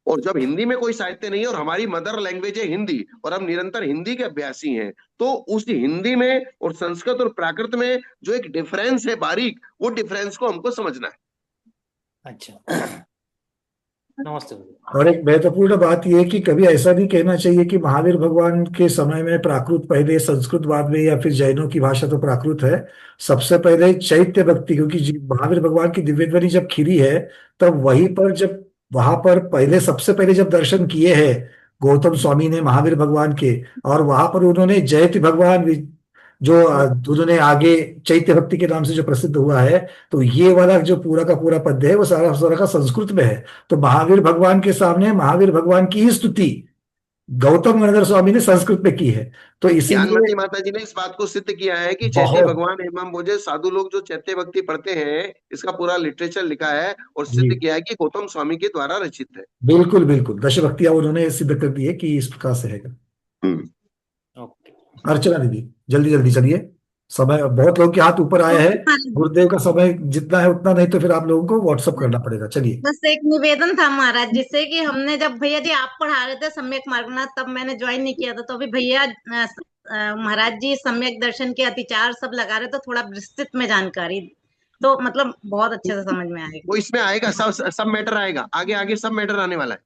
और जब हिंदी में कोई साहित्य नहीं है और हमारी मदर लैंग्वेज है हिंदी, और हम निरंतर हिंदी के अभ्यासी हैं, तो उस हिंदी में और संस्कृत और प्राकृत में जो एक डिफरेंस है बारीक, वो डिफरेंस को हमको समझना है। अच्छा, नमस्ते। और एक महत्वपूर्ण बात यह है कि कभी ऐसा नहीं कहना चाहिए कि महावीर भगवान के समय में प्राकृत पहले, संस्कृत बाद में, या फिर जैनों की भाषा तो प्राकृत है। सबसे पहले चैत्य भक्ति, क्योंकि महावीर भगवान की दिव्य ध्वनि जब खिरी है, तब वहीं पर, जब वहां पर पहले, सबसे पहले जब दर्शन किए हैं गौतम स्वामी ने महावीर भगवान के, और वहां पर उन्होंने जयति भगवान, जो उन्होंने आगे चैत्य भक्ति के नाम से जो प्रसिद्ध हुआ है, तो ये वाला जो पूरा का पूरा पद्य है वो सारा सारा का संस्कृत में है। तो महावीर भगवान के सामने महावीर भगवान की ही स्तुति गौतम गणधर स्वामी ने संस्कृत में की है। तो इसीलिए ज्ञानमती माता जी ने इस बात को सिद्ध किया है कि चैत्य बहुत, भगवान एवं बोझे साधु लोग जो चैत्य भक्ति पढ़ते हैं, इसका पूरा लिटरेचर लिखा है और जी सिद्ध किया है कि गौतम स्वामी के द्वारा रचित है। बिल्कुल बिल्कुल, दशभक्तियां उन्होंने सिद्ध कर दी है कि इस प्रकार से है। ओके, अर्चना दीदी, जल्दी जल्दी चलिए, समय, बहुत लोगों के हाथ ऊपर आए हैं। गुरुदेव का समय जितना है उतना, नहीं तो फिर आप लोगों को व्हाट्सअप करना पड़ेगा। चलिए। बस एक निवेदन था महाराज जी से कि हमने जब भैया जी आप पढ़ा रहे थे सम्यक मार्गना, तब मैंने ज्वाइन नहीं किया था, तो अभी भैया महाराज जी सम्यक दर्शन के अतिचार सब लगा रहे, तो थोड़ा विस्तृत में जानकारी, तो मतलब बहुत अच्छे से समझ में आएगा। वो इसमें आएगा, सब मैटर आएगा, आगे आगे सब मैटर आने वाला है।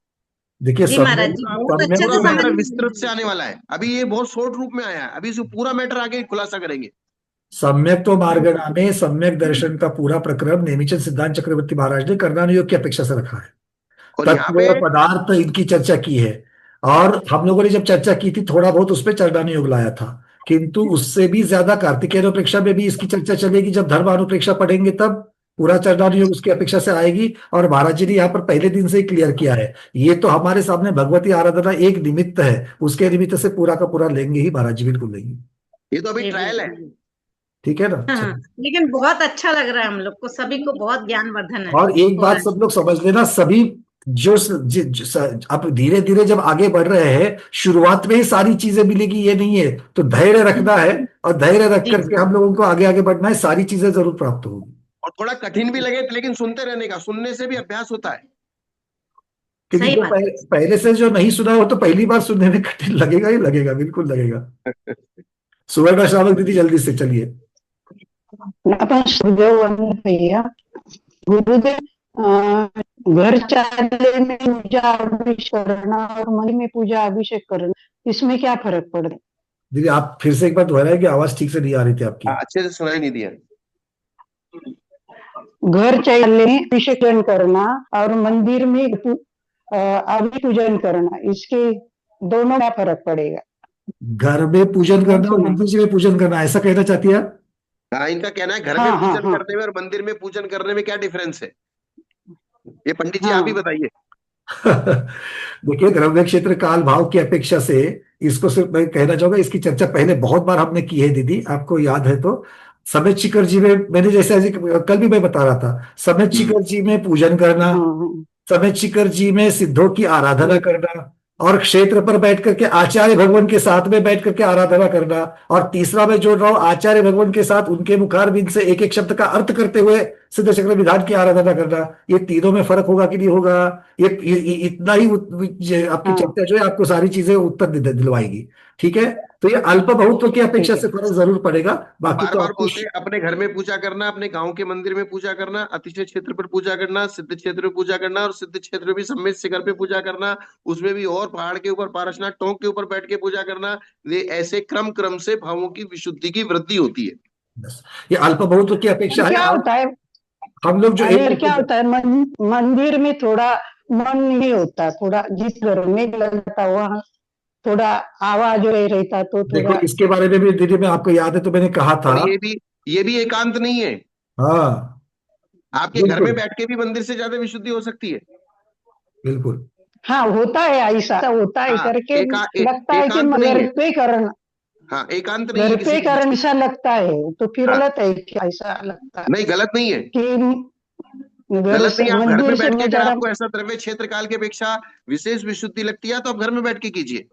देखिए, जी महाराज जी, बहुत अच्छे पूरा से मैटर समझ विस्तृत से आने वाला है। अभी ये बहुत शॉर्ट रूप में आया है, अभी इसे पूरा मैटर आगे खुलासा करेंगे। सम्यक तो मार्गणा में सम्यक दर्शन का पूरा प्रक्रम नेमिचंद सिद्धांत चक्रवर्ती महाराज ने कर्णानुयोग की अपेक्षा से रखा है। और यहाँ तत्व पे और पदार्थ इनकी चर्चा की है, और हम लोगों ने जब चर्चा की थी थोड़ा बहुत उसमें चरणानुयोग लाया था, किंतु उससे भी ज्यादा कार्तिकेयोपेक्षा में भी इसकी चर्चा चलेगी। जब धर्मानुप्रेक्षा पढ़ेंगे तब पूरा चरणानुयोग उसकी अपेक्षा से आएगी। और महाराज जी ने यहाँ पर पहले दिन से ही क्लियर किया है, ये तो हमारे सामने भगवती आराधना एक निमित्त है, उसके निमित्त से पूरा का पूरा लेंगे ही महाराज जी, बिल्कुल लेंगे। ये तो अभी ट्रायल है। ठीक है ना। हाँ, लेकिन बहुत अच्छा लग रहा है, हम लोग को सभी को बहुत ज्ञानवर्धन है। और एक बात सब लोग समझ लेना, सभी जो अब धीरे धीरे जब आगे बढ़ रहे हैं, शुरुआत में ही सारी चीजें मिलेगी ये नहीं है, तो धैर्य रखना है, और धैर्य रख करके हम लोगों को आगे आगे बढ़ना है, सारी चीजें जरूर प्राप्त होगी। और थोड़ा कठिन भी लगे लेकिन सुनते रहने का, सुनने से भी अभ्यास होता है। क्योंकि जो पहले से जो नहीं सुना हो तो पहली बार सुनने में कठिन लगेगा ही लगेगा, बिल्कुल लगेगा। सुवर्णा श्रावक दीदी, जल्दी से चलिए। भैया गुरुदेव, घर चाले में पूजा अभिषेक करना और मंदिर में पूजा अभिषेक करना, इसमें क्या फर्क पड़ता है? दीदी आप फिर से एक बार दोहराए कि आवाज ठीक से नहीं आ रही थी आपकी। अच्छे से सुनाई नहीं दिया। घर चाले में अभिषेक करना और मंदिर में पूजन करना, इसके दोनों में फर्क पड़ेगा? घर में पूजन करना और मंदिर में पूजन करना, ऐसा कहना चाहती है? हाँ, इनका कहना है घर में पूजन करने में और मंदिर में पूजन करने में क्या डिफरेंस है, ये पंडित जी आप ही बताइए। देखिए, द्रव्य क्षेत्र काल भाव की अपेक्षा से इसको सिर्फ मैं कहना चाहूंगा, इसकी चर्चा पहले बहुत बार हमने की है दीदी, आपको याद है तो। समेत शिखर जी में मैंने जैसे कल भी मैं बता रहा था, समेत शिखर जी में पूजन करना, समेत शिखर जी में सिद्धों की आराधना करना, और क्षेत्र पर बैठ करके आचार्य भगवान के साथ में बैठ करके आराधना करना, और तीसरा मैं जोड़ रहा हूं आचार्य भगवान के साथ उनके मुखारबिंद से एक एक शब्द का अर्थ करते हुए सिद्ध चक्र विधान की आराधना करना, ये तीनों में फर्क होगा कि नहीं होगा? ये इतना ही आपकी हाँ चर्चा जो है आपको सारी चीजें उत्तर दिलवाएगी। ठीक है, तो ये अल्प बहुत्व की अपेक्षा ठीक से है। फर्क जरूर पड़ेगा, हम बाकी बार तो बार आपको बोलते हैं अपने घर में पूजा करना, अपने गांव के मंदिर में पूजा करना, अतिशय क्षेत्र पर पूजा करना, सिद्ध क्षेत्र में पूजा करना, और सिद्ध क्षेत्र में भी सम्मित शिखर पे पूजा करना, उसमें भी और पहाड़ के ऊपर पारसनाथ टोंक के ऊपर बैठ के पूजा करना। ये ऐसे क्रम क्रम से भावों की विशुद्धि की वृद्धि होती है। बस, ये अल्प बहुत्व की अपेक्षा है। क्या आज होता है हम लोग जो अजय, एक क्या होता है मंदिर में थोड़ा मन नहीं होता, थोड़ा जिस घर में लगता वहाँ थोड़ा आवाज रहता तो देखो, थोड़ा इसके बारे में भी दीदी में आपको याद है तो मैंने कहा था। और ये भी एकांत नहीं है। हाँ आपके घर में बिल्कुल बैठ के भी मंदिर से ज्यादा विशुद्धि हो सकती है। बिल्कुल। हाँ होता है, ऐसा होता है हाँ, करके लगता है कि एकांत नहीं घर है। पे करना, हाँ, एकांत नहीं घर है पे किसी चीज करना की। ऐसा लगता है, तो फिर हाँ, गलत है क्या? ऐसा लगता है नहीं गलत नहीं है। कि घर गलत से नहीं है। आप घर मंदिर में से बैठ के मैं अगर जरा आपको ऐसा द्रव्य क्षेत्र काल की अपेक्षा विशेष विशुद्धि लगती है तो आप घर में बैठ के कीजिए।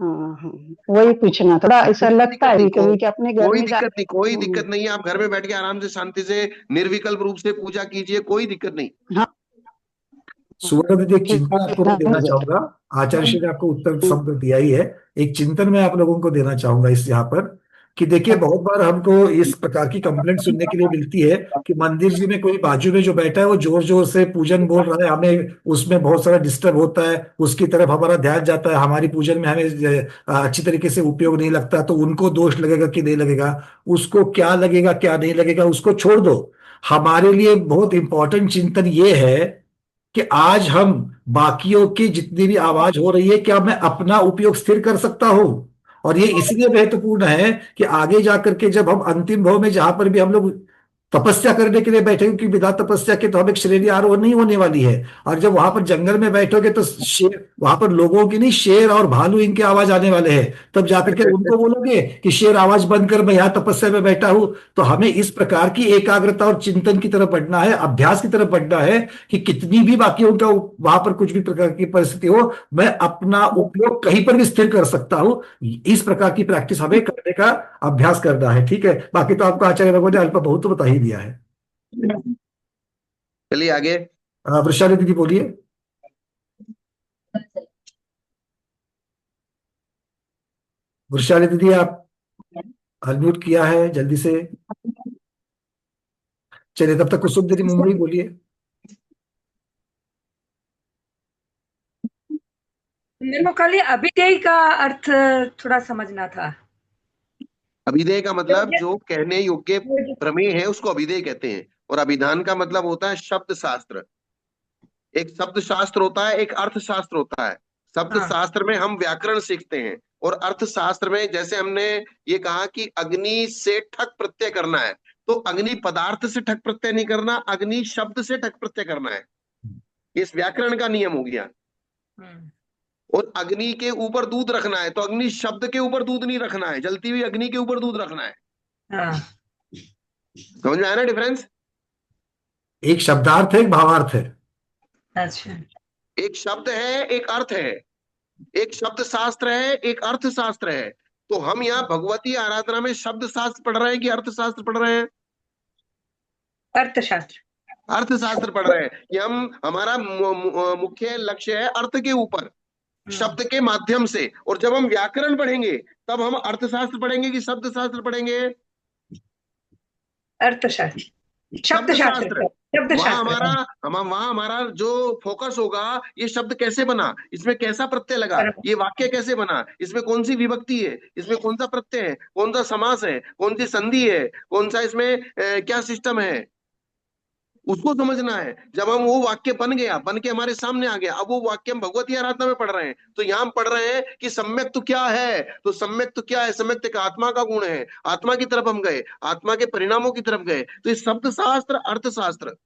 हाँ हाँ वही पूछना, थोड़ा ऐसा कोई लगता दिक्कत है नहीं, कभी कि अपने घर कोई में दिक्कत नहीं, कोई हम्म, दिक्कत नहीं है। आप घर में बैठ के आराम से शांति से निर्विकल्प रूप से पूजा कीजिए, कोई दिक्कत नहीं। हाँ सुवर्ण दीदी, एक ठीक चिंतन आपको मैं है, देना अजय। चाहूंगा। आचार्य श्री ने आपको उत्तर शब्द दिया ही है, एक चिंतन मैं आप लोगों को देना चाहूंगा इस यहाँ पर, कि देखिए बहुत बार हमको इस प्रकार की कंप्लेंट सुनने के लिए मिलती है कि मंदिर जी में कोई बाजू में जो बैठा है वो जोर जोर से पूजन बोल रहा है, हमें उसमें बहुत सारा डिस्टर्ब होता है, उसकी तरफ हमारा ध्यान जाता है, हमारी पूजन में हमें अच्छी तरीके से उपयोग नहीं लगता, तो उनको दोष लगेगा कि नहीं लगेगा? उसको क्या लगेगा क्या नहीं लगेगा उसको छोड़ दो। हमारे लिए बहुत इंपॉर्टेंट चिंतन ये है कि आज हम बाकियों की जितनी भी आवाज हो रही है, क्या मैं अपना उपयोग स्थिर कर सकता हूं? और ये इसलिए महत्वपूर्ण है कि आगे जाकर के जब हम अंतिम भाव में जहां पर भी हम लोग तपस्या करने के लिए बैठे, क्योंकि बिना तपस्या के तो हम एक श्रेणी आरोहण नहीं होने वाली है, और जब वहां पर जंगल में बैठोगे तो शेर, वहां पर लोगों की नहीं, शेर और भालू इनके आवाज आने वाले हैं, तब जाकर के उनको बोलोगे कि शेर आवाज बंद कर, मैं यहाँ तपस्या में बैठा हूं। तो हमें इस प्रकार की एकाग्रता और चिंतन की तरफ बढ़ना है, अभ्यास की तरफ बढ़ना है, कि कितनी भी बाकियों का वहां पर कुछ भी प्रकार की परिस्थिति हो, मैं अपना उपयोग कहीं पर भी स्थिर कर सकता हूं। इस प्रकार की प्रैक्टिस हमें करने का अभ्यास करना है। ठीक है, बाकी तो आपको आचार्य भगवत ने अल्प बहुत तो बता ही दिया है। चलिए आगे। वृषाली दीदी बोलिए। वृषाली दीदी, आप अनम्यूट किया है, जल्दी से। चलिए, तब तक कुसुम दीदी मुंबई बोलिए। मेरे को खाली अभिधेय का अर्थ थोड़ा समझना था। अभिधेय का मतलब जो कहने योग्य प्रमेय है उसको अभिधेय कहते हैं, और अभिधान का मतलब होता है शब्द शास्त्र। एक शब्द शास्त्र होता है, एक अर्थशास्त्र होता है। शब्द हाँ शास्त्र में हम व्याकरण सीखते हैं, और अर्थशास्त्र में जैसे हमने ये कहा कि अग्नि से ठक प्रत्यय करना है, तो अग्नि पदार्थ से ठक प्रत्यय नहीं करना, अग्नि शब्द से ठक प्रत्यय करना है। इस व्याकरण का नियम हो गया। हम्म, और अग्नि के ऊपर दूध रखना है तो अग्नि शब्द के ऊपर दूध नहीं रखना है, जलती हुई अग्नि के ऊपर दूध रखना है। हाँ समझ में आया ना डिफरेंस? एक शब्दार्थ है, एक भावार्थ है। अच्छा एक शब्द है, एक अर्थ है। एक शब्द शास्त्र है, एक अर्थशास्त्र है। तो हम यहाँ भगवती आराधना में शब्द शास्त्र पढ़ रहे हैं कि अर्थशास्त्र पढ़ रहे हैं? अर्थशास्त्र। अर्थशास्त्र पढ़ रहे हैं कि हमारा मुख्य लक्ष्य है अर्थ के ऊपर, शब्द के माध्यम से। और जब हम व्याकरण पढ़ेंगे तब हम अर्थशास्त्र पढ़ेंगे कि शब्द शास्त्र पढ़ेंगे? अर्थशास्त्र, शब्द शब्दशास्त्र, शास्त्र। शब्दशास्त्र। वहां हमारा जो फोकस होगा, ये शब्द कैसे बना, इसमें कैसा प्रत्यय लगा, ये वाक्य कैसे बना, इसमें कौन सी विभक्ति है, इसमें कौन सा प्रत्यय है, कौन सा समास है, कौन सी संधि है, कौन सा इसमें क्या सिस्टम है, उसको समझना है। जब हम वो वाक्य बन गया, बन के हमारे सामने आ गया, अब वो वाक्य हम भगवती आराधना में पढ़ रहे हैं, तो यहाँ हम पढ़ रहे हैं कि सम्यक तो क्या है। तो सम्यक तो क्या है? सम्यक एक आत्मा का गुण है। आत्मा की तरफ हम गए, आत्मा के परिणामों की तरफ गए। तो ये शब्द शास्त्र, अर्थशास्त्र।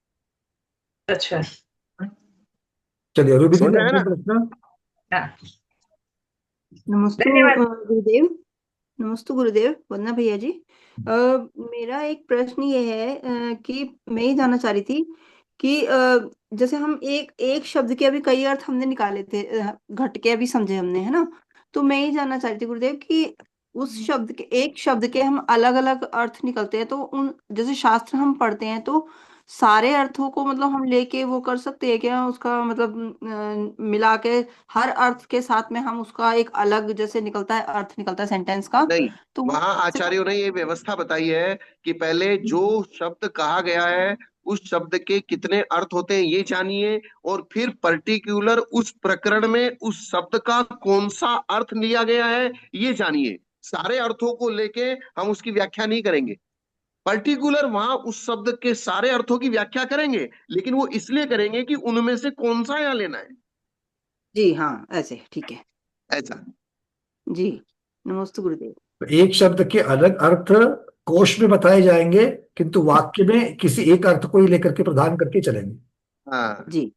अच्छा चलिए, रूबी समझ दीदी, में आया आपने ना? प्रश्न। हाँ नमस्ते धन्यवाद। गुरुदेव। नमस्ते गुरुदेव, वंदना भैया जी। मेरा एक प्रश्न ये है कि मैं ये जानना चाह रही थी कि जैसे हम एक एक शब्द के अभी कई अर्थ हमने निकाले थे, घट के अभी समझे हमने, है ना? तो मैं ये जानना चाह रही थी गुरुदेव कि उस शब्द के, एक शब्द के हम अलग अलग अर्थ निकलते हैं, तो उन जैसे शास्त्र हम पढ़ते हैं तो सारे अर्थों को मतलब हम लेके वो कर सकते हैं क्या, उसका मतलब मिला के हर अर्थ के साथ में हम उसका एक अलग जैसे निकलता है, अर्थ निकलता है सेंटेंस का, नहीं, तो वो वहां कैसे आचार्यों ने ये व्यवस्था बताई है कि पहले जो शब्द कहा गया है उस शब्द के कितने अर्थ होते हैं ये जानिए, और फिर पर्टिकुलर उस प्रकरण में उस शब्द का कौन सा अर्थ लिया गया है ये जानिए। सारे अर्थों को लेके हम उसकी व्याख्या नहीं करेंगे, पर्टिकुलर वहां उस शब्द के सारे अर्थों की व्याख्या करेंगे, लेकिन वो इसलिए करेंगे कि उनमें से कौन सा यहाँ लेना है, जी हाँ, ऐसे ठीक है ऐसा। जी। नमस्ते गुरुदेव। तो एक शब्द के अलग अर्थ कोश में बताए जाएंगे, किंतु वाक्य में किसी एक अर्थ को ही लेकर के प्रदान करके चलेंगे। हाँ, जी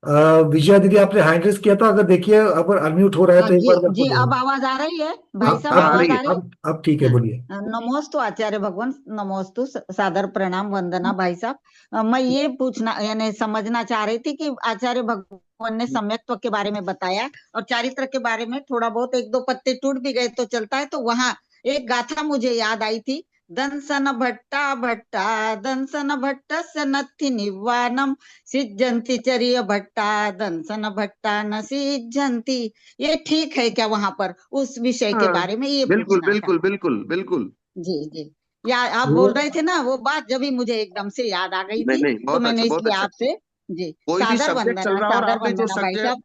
विजया दीदी, आपने हैंड रेज किया था, अगर देखिए अगर अनम्यूट हो रहा है तो एक जी बार जी, बोलिए। अब आवाज आ रही है भाई साहब, अब आ आवाज रही आ है। रही है? अब ठीक है, बोलिए। नमोस्तु आचार्य भगवान, नमोस्तु, सादर प्रणाम, वंदना भाई साहब। मैं ये पूछना यानी समझना चाह रही थी कि आचार्य भगवान ने सम्यक्त्व के बारे में बताया और चारित्र के बारे में थोड़ा बहुत, एक दो पत्ते टूट भी गए तो चलता है, तो वहां एक गाथा मुझे याद आई थी। दंसन भट्टा भट्टा दंसन भट्टस्य नत्थि निवानम सिज्जन्ति चर्य भट्टा दंसन भट्टा न सिज्जन्ति। ये ठीक है क्या वहां पर उस विषय के हाँ, बारे में ये बिल्कुल पूछना था। बिल्कुल बिल्कुल बिल्कुल। जी जी, या आप बोल रहे थे ना वो बात, जब ही मुझे एकदम से याद आ गई नहीं थी, नहीं, तो बहुत मैंने अच्छा बहुत इसलिए अच्छा। आपसे जी कोई भी सादर सब्जेक्ट चल रहा है और आपने जो वंदना भाई सब्जेक्ट, साहब।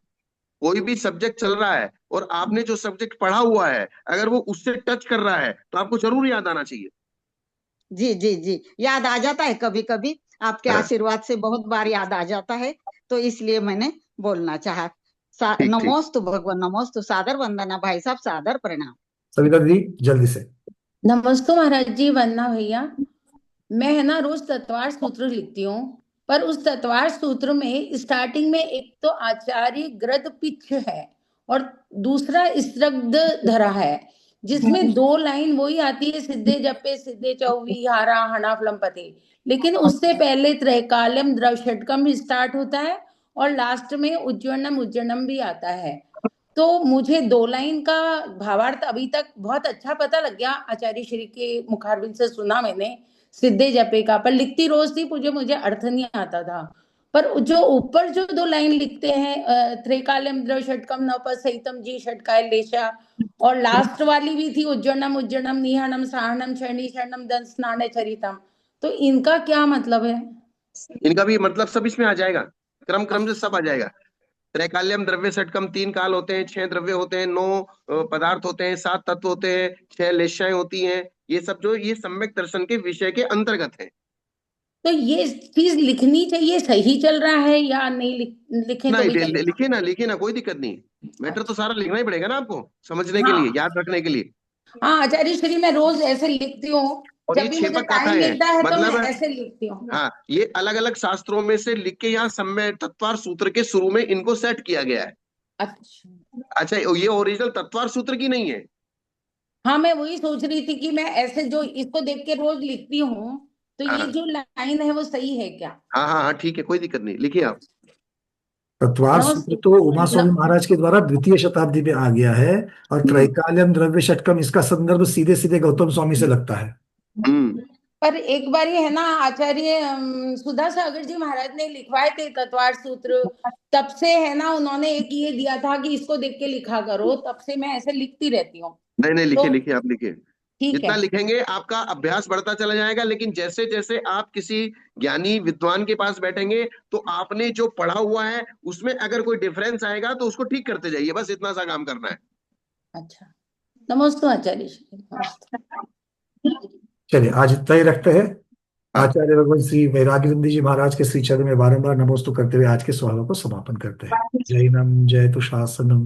कोई भी सब्जेक्ट चल रहा है और आपने जो सब्जेक्ट पढ़ा हुआ है अगर वो उससे टच कर रहा है तो आपको जरूर याद आना चाहिए। जी जी जी, याद आ जाता है कभी कभी, आपके हाँ, आशीर्वाद से बहुत बार याद आ जाता है, तो इसलिए मैंने बोलना चाहा। ठीक ठीक। नमोस्तु भगवान, नमोस्तु, सादर वंदना भाई साहब, सादर प्रणाम। सविता दीदी जल्दी से। नमस्ते महाराज जी, वंदना भैया। मैं है ना रोज तत्वार सूत्र लिखती हूँ, पर उस तत्वार सूत्र में स्टार्टिंग में एक तो आचार्य ग्रद पिच्छ है और दूसरा स्त्रग्ध धरा है, जिसमें 2 लाइन वही आती है, सिद्धे जपे सिद्धे चौवी हारा हणा फलमपते, लेकिन उससे पहले त्रैकाल्यम द्रवषटकम स्टार्ट होता है और लास्ट में उज्जवनम उज्जवनम भी आता है। तो मुझे 2 लाइन का भावार्थ अभी तक बहुत अच्छा पता लग गया, आचार्य श्री के मुखारबिंद से सुना मैंने सिद्धे जपे का, पर लिखती रोज थी, मुझे अर्थ नहीं आता था। पर जो ऊपर जो 2 लाइन लिखते हैं, त्रैकाल्यम द्रव षटकम नवपसहितम जी षटकाय लेशा, और लास्ट वाली भी थी उज्जवनम उज्जवनम निहनम साहनम शरणी शरणम दंस स्नाने चरितम, तो इनका क्या मतलब है? इनका भी मतलब सब इसमें आ जाएगा, क्रम क्रम से सब आ जाएगा। त्रैकाल्यम द्रव्य षटकम 3 काल होते हैं, 6 द्रव्य होते हैं, 9 पदार्थ होते हैं, 7 तत्व होते हैं, 6 लेशाएं होती हैं। ये सब जो ये सम्यक दर्शन के विषय के अंतर्गत है। तो ये चीज लिखनी चाहिए, सही चल रहा है या नहीं? लिखें तो नहीं, भी चलेगा? लिखे ना, कोई दिक्कत नहीं। मैटर तो सारा लिखना ही पड़ेगा ना आपको, समझने के लिए, हाँ याद रखने के लिए। हाँ आचार्य श्री, मैं रोज ऐसे लिखती हूँ, और जब ये भी मुझे छेपक टाइम कथा है, मिलता है तो मतलब मैं ऐसे लिखती हूँ। हाँ, ये अलग अलग शास्त्रों में से लिख के यहाँ सम्य तत्वार सूत्र के शुरू में इनको सेट किया गया है। अच्छा अच्छा, ये ओरिजिनल तत्वार सूत्र की नहीं है। हाँ, मैं वही सोच रही थी कि मैं ऐसे जो इसको देख के रोज लिखती हूँ, तो ये हाँ जो लाइन है वो सही है क्या? हाँ हाँ हाँ, ठीक है, कोई दिक्कत नहीं, लिखिए आप। तत्वार सूत्र नमस्ते। तो उमा स्वामी महाराज के द्वारा 2वीं शताब्दी में आ गया है, और त्रैकाल्यम द्रव्य षटकम इसका संदर्भ सीधे सीधे गौतम स्वामी से लगता है। पर एक बार ये है ना आचार्य सुधा सागर जी महाराज ने लिखवाए थे तत्वार सूत्र, तब से है ना उन्होंने एक ये दिया था कि इसको देख के लिखा करो, तब से मैं ऐसे लिखती रहती हूँ। नहीं, लिखिए तो लिखिए, आप लिखिए। ठीक जितना है। लिखेंगे आपका अभ्यास बढ़ता चला जाएगा, लेकिन जैसे जैसे आप किसी ज्ञानी विद्वान के पास बैठेंगे तो आपने जो पढ़ा हुआ है उसमें अगर कोई डिफरेंस आएगा तो उसको ठीक करते जाइए, बस इतना सा काम करना है। अच्छा, नमस्ते आचार्य श्री, नमस्ते। चलिए आज इतना ही रखते हैं। आचार्य भगवान श्री वैराग्यनंद जी महाराज के श्री चरण में बारंबार नमोस्तु करते हुए आज के सवालों को समापन करते हैं। जैनम जयतु शासनम।